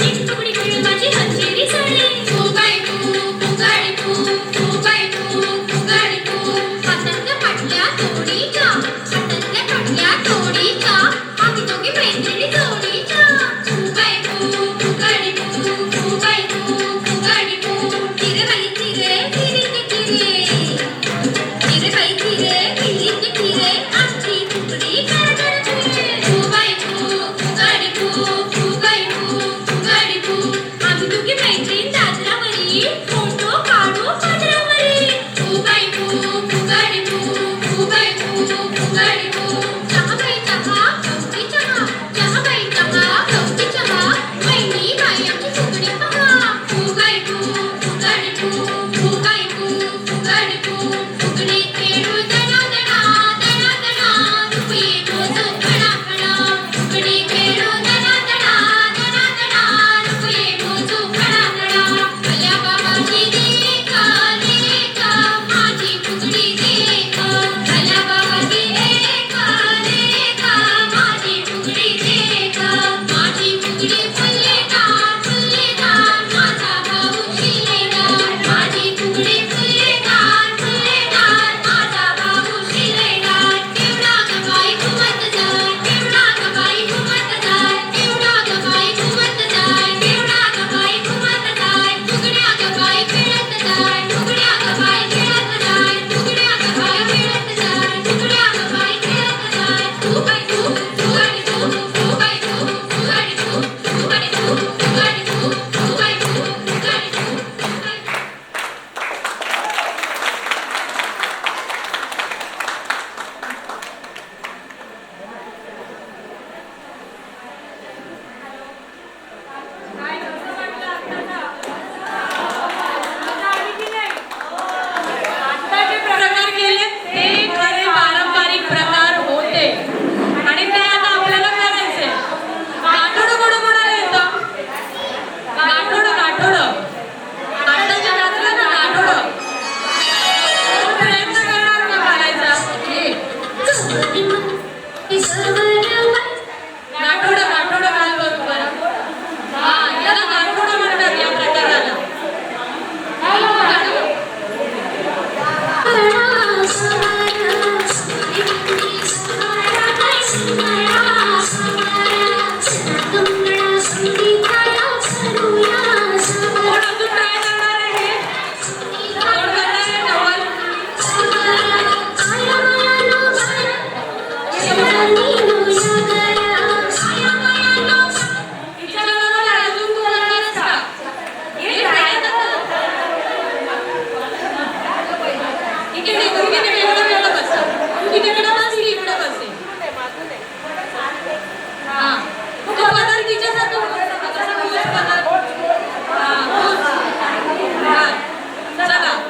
एक तुकडी खेळ माझी हजेरी साडी तू बाई तू फुगाडी तू तू बाई तू फुगाडी तू हातातल्या पाटल्या तोडीच्या हातातल्या पाटल्या तोडीच्या आम्ही दोघी मैत्रिणी जोडीच्या तू बाई तू फुगाडी तू तू बाई तू फुगाडी तू तिरे बाई तिरे तिरे तिरे तिरे बाई तिरे तिरे तिरे आमची तुकडी गडगड फिरे तू बाई तू फुगाडी तू फुगाडी तू फुगाडी तू आम्ही दोघी मैत्रीण दादरावरी फोटो काढू पदरावरी तू बाई तू फुगाडी तू फुगाडी तू फुगाडी तू चहा बाई चहा गवती चहा चहा बाई चहा गवती चहा वहिनी बाई आमची फुगडी पहा तू बाई तू फुगाडी तू फुगाडी तू फुगाडी तू फुगडी खेळू दणा दणा दणा दणा रुपये मोजू खडा खडा फुगडी खेळू दणा दणा दणा दणा रुपये मोजू खडा खडा भल्या बाबाची लेका लेका माझी फुगडी लेका भल्या बाबाची लेका लेका माझी फुगडी लेका माझी फुगडी फुल्लेदार फुल्लेदार माझा भाऊ शिलेदार माझी फुगडी फुल्लेदार फुल्लेदार माझा भाऊ शिलेदार केवढा ग बाई घुमत जाय केवढा ग बाई घुमत जाय केवढा ग बाई घुमत जाय केवढा ग बाई घुमत जाय फुगड्या ग बाई खेळत जाय फुगड्या ग बाई खेळत जाय फुगड्या ग बाई खेळत जाय फुगड्या ग बाई खेळत जाय तू बाई तू फुगाडी तू तू बाई तू फुगाडी तू फुगाडी तू फुगाडी तू तू बाई तू फुगाडी तू फुगाडी तू आत्ताचे प्रकार केले ते खरे पारंपरिक प्रकार होते आणि ते आता आपल्याला करायचे गाठोडं कोण कोणाला येतं गाठोडं गाठोडं आत्ताच्या रात्री ना गाठोडं प्रयत्न करणार का घालायचा गाठोडं गाठोडं घाल बरोबर हा याला गाठोडं म्हणतात या प्रकाराला कोण अजून काय करणार आहे कोण करणार आहे नवल विचाराबरोबर अजून तू करणारच का हे काय इकडे वेगळं वेगळं बसा तू तिकडे बस की इकडे बसे हा तू पदर तिच्यासारखं कसं घुस पदर हा घुस हा चला गाणं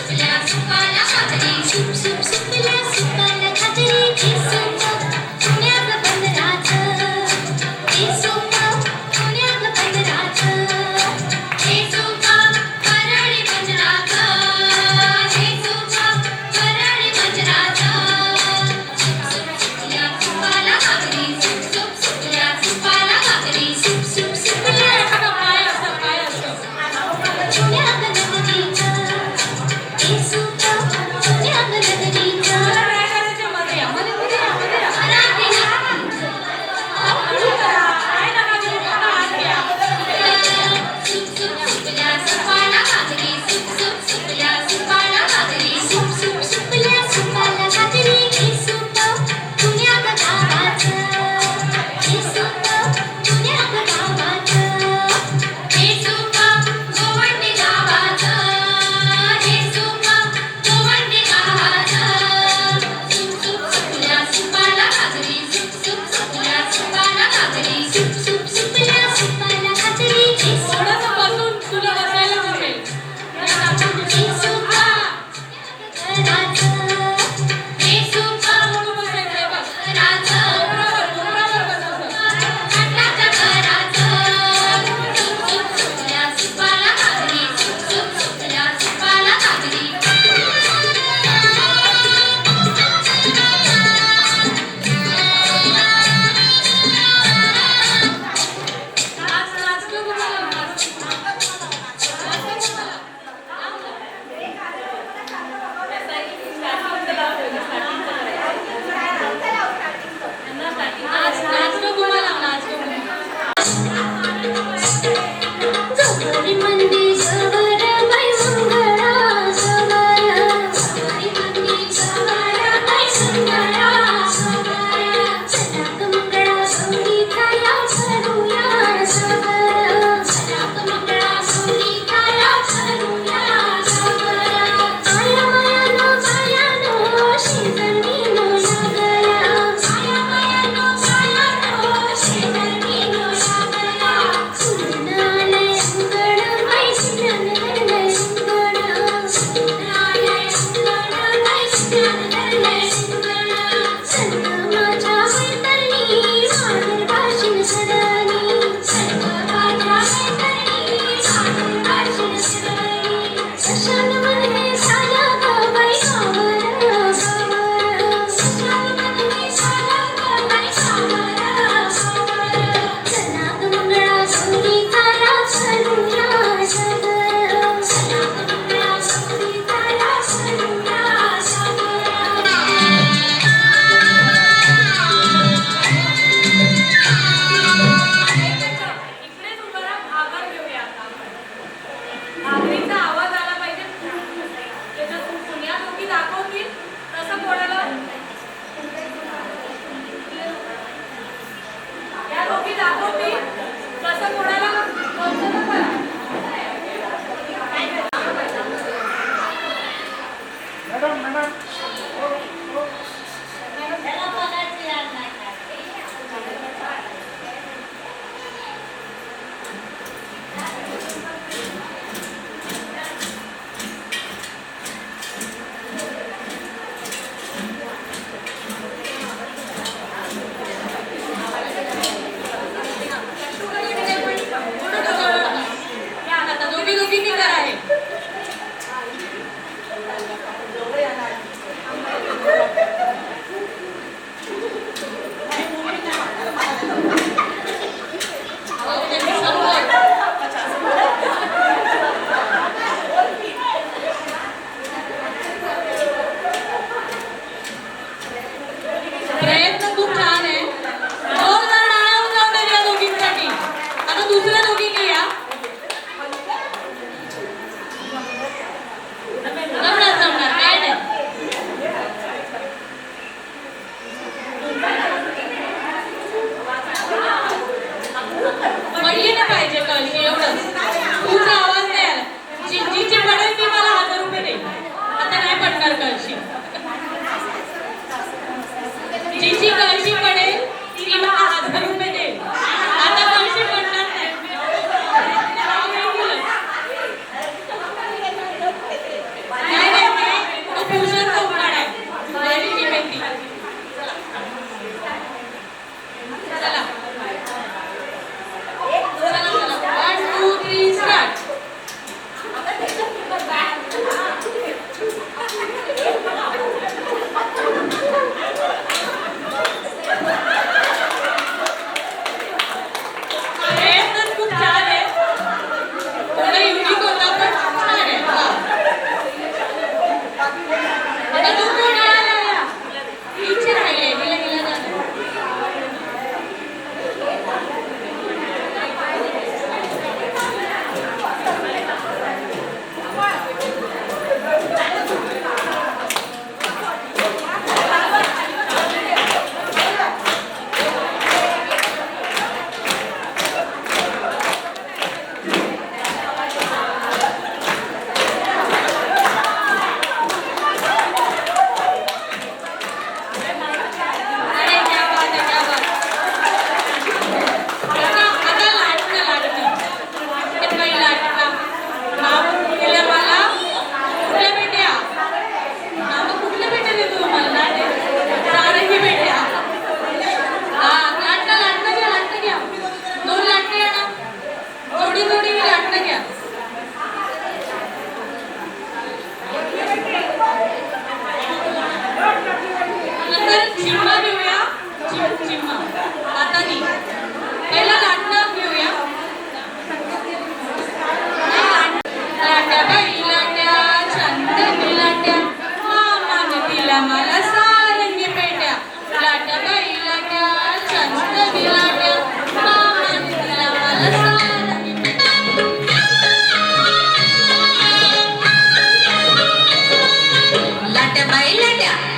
सुकल्या सुकाला खाकरी सुप सुप सुकल्या सुकाला खाकरी हे सूप पुण्यात बंदराचं हे सूप पुण्यात बंदराचं हे सूप परळी बंदराचं हे सूप परळी बंदराचं सुप सुकल्या सुकाला खाकरी सुप सुकल्या सुकाला खाकरी सुप सुकल्या एखादा पाय असं पुण्यात नदीचं हे सूप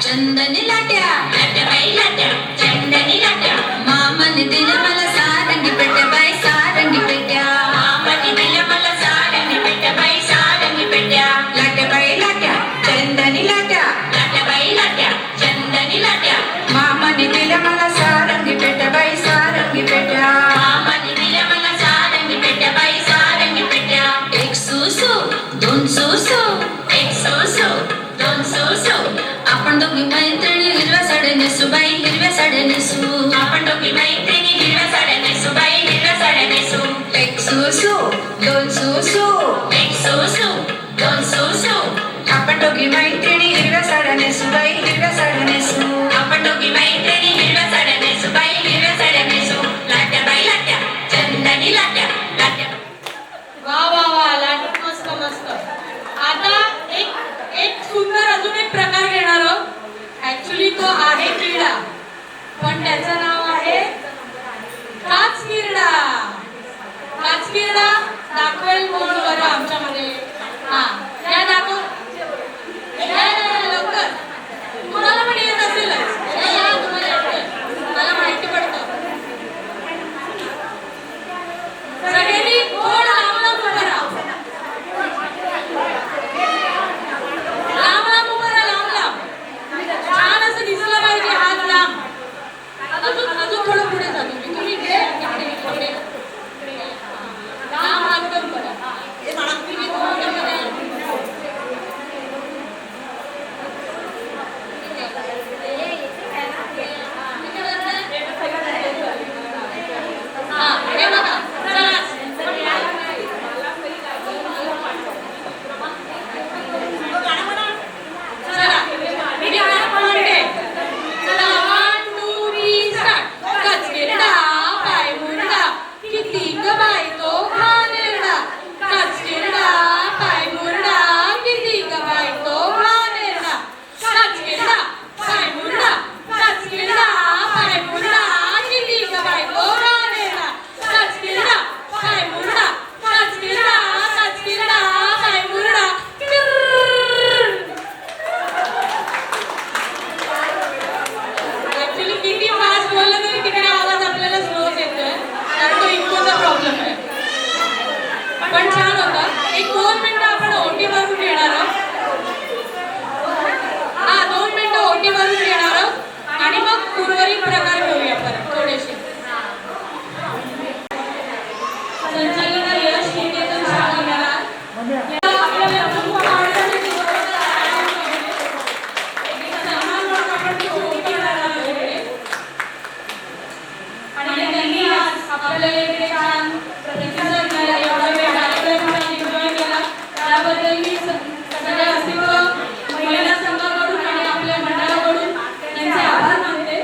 चंदनी लाट्या लाट्या बाई लाट्या चंदनी लाट्या मामाने दिलं मला सारंगी पेट्या बाई सारंगी पेट्या मामाने दिल्या मला सारंगी पेट्या बाई सारंगी पेट्या लाट्या बाई लाट्या चंदनी लाट्या लाट्या बाई लाट्या चंदनी लाट्या मामाने दिलं मला सारंगी पेट्या बाई सारंगी पेट्या मामाने दिल्या मला सारंगी पेट्या बाई सारंगी पेट्या एक सुसू दोन सुसू एक सोसो दोन सोसो आपण दोघी मैत्रिणी हिरव्या साड्या नेसू बाई हिरव्या साड्या नेसू आपण दोघी मैत्रिणी हिरव्या साड्या नेसू बाई हिरव्या साड्या नेसू एक सुसू दोन सुसू एक सोसो दोन सोसो आपण दोघी मैत्रिणी हिरव्या साड्या नेसू बाई हिरव्या साड्या नेसू आपण दोघी मैत्रिणी हिरव्या साड्या नेसू बाई हिरव्या साड्या नेसू लाट्या बाई लाट्या चंदनी लाट्या लाट्या वा वा वा लाट मस्त मस्त. आता एक सुंदर अजून एक प्रकार घेणार आहोत. ऍक्च्युली तो आहे क्रीडा पण त्याचं नाव आहे काच क्रीडा. काच क्रीडा दाखवेल कोण बरं आमच्यामध्ये? हा या दाखव लवकर. तुम्हाला पण येत असेलच. तुम्हाला येतं. मला माहिती पडतं. सगळ्यांनी थोडं लांब लांब उभं राहा. लांब लांब उभं राहा. लांब लांब छान असं दिसलं पाहिजे. हात लांब. अजून थोडं पुढे जा तुम्ही. तुम्ही इकडे लांब हात करून बघा. हे बघा चला. चला मी गाणं म्हणते. चला 1 2 3 स्टार्ट. कचकिरडा पाय मुरडा किती ग बाई तो घाणेरडा. कचकिरडा पाय मुरडा किती ग बाई तो घाणेरडा. कचकिरडा पाय मुरडा कचकिरडा पाय मुरडा किती ग बाई तो घाणेरडा. कचकिरडा पाय मुरडा कचकिरडा कचकिरडा पाय मुरडा. ऍक्च्युली किती फास्ट बोललं तरी तिकडे आवाज आपल्याला स्लोच येतोय कारण तो इकोचा प्रॉब्लेम आहे. पण छान होता. एक 2 मिनिटं आपण ओटी भरून घेणार आहोत. हा 2 मिनिटं ओटी भरून घेणार आहोत आणि मग उर्वरित प्रकार घेऊया परत थोडेसे. संचालक यश निकेतन शाळा आपल्याला खूप आवडणारे आणि त्यांनी आज आपल्याला इकडे छान प्रतिसाद दिला. एवढा वेळ कार्यक्रम एन्जॉय केला त्याबद्दल मी सगळ्या अस्तित्व महिला संघाकडून आणि आपल्या मंडळाकडून त्यांचे आभार मानते.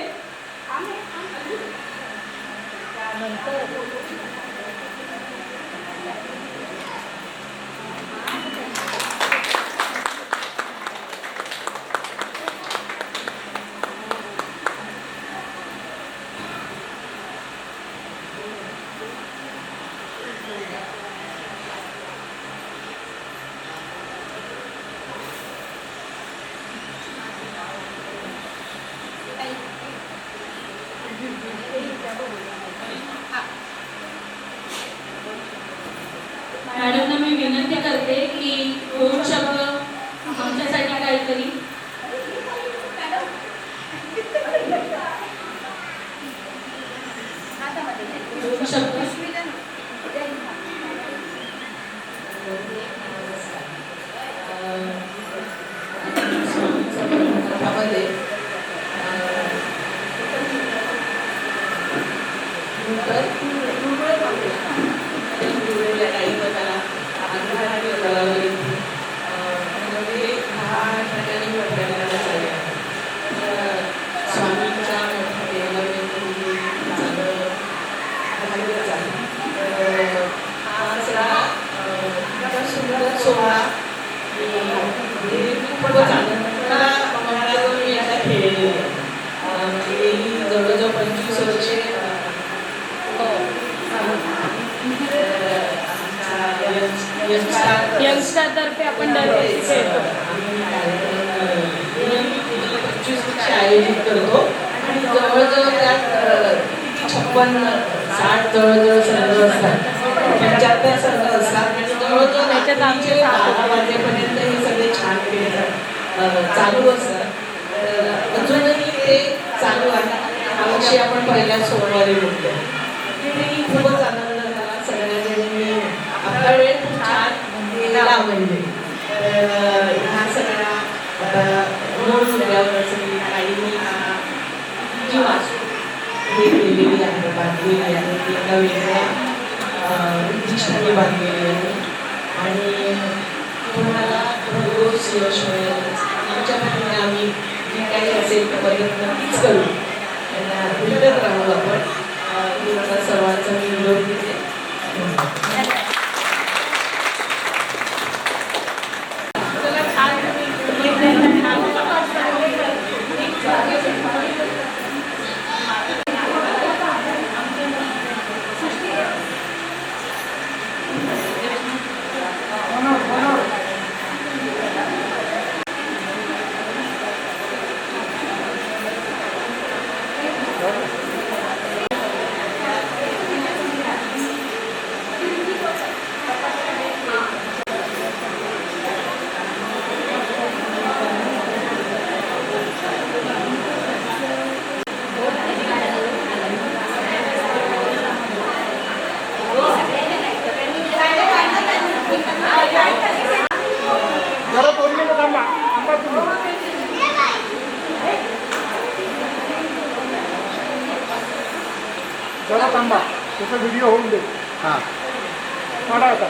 मॅडमना मी विनंती करते की 2 शब्द आमच्यासाठी काहीतरी. दोन शब्द. सोहळा खूपच आनंद मंगळागौर याला खेळलेली आहे. गेली जवळजवळ 25 वर्षे यंगस्टार तर्फे आपण दरवर्षी खेळतो. 25 आयोजित करतो आणि जवळजवळ त्यात 56-60 जवळजवळ संघ असतात, 75 संघ असतात आणि जवळजवळ त्याच्यात आमचे 12 वाजेपर्यंत हे सगळे छान खेळ चालू असतात. अजूनही ते चालू आहे. यावर्षी आपण पहिल्या सोमवारी बोलतो. तिथेही खूपच आनंद झाला. सगळ्यांनी आपला वेळ खूप छान गेला म्हणजे ह्या सगळ्या आता नोट झाल्यावर सगळी काहींनी जी वाचू हे केलेली आहे, बांधलेली आहे, ती एका वेगळ्या उद्दिष्टाने बांधलेली आहे आणि तुम्हाला भरघोस यश मिळेल. आमच्याकडे आम्ही जी काही असेल ते मदत नक्कीच करू. त्यांना भेटत राहू आपण. तुम्हाला सर्वांचा मी निरोप देते. जरा 2 मिनिटं थांबा तुम्ही. जरा थांबा, त्याचा व्हिडिओ होऊन दे. हां काढा आता.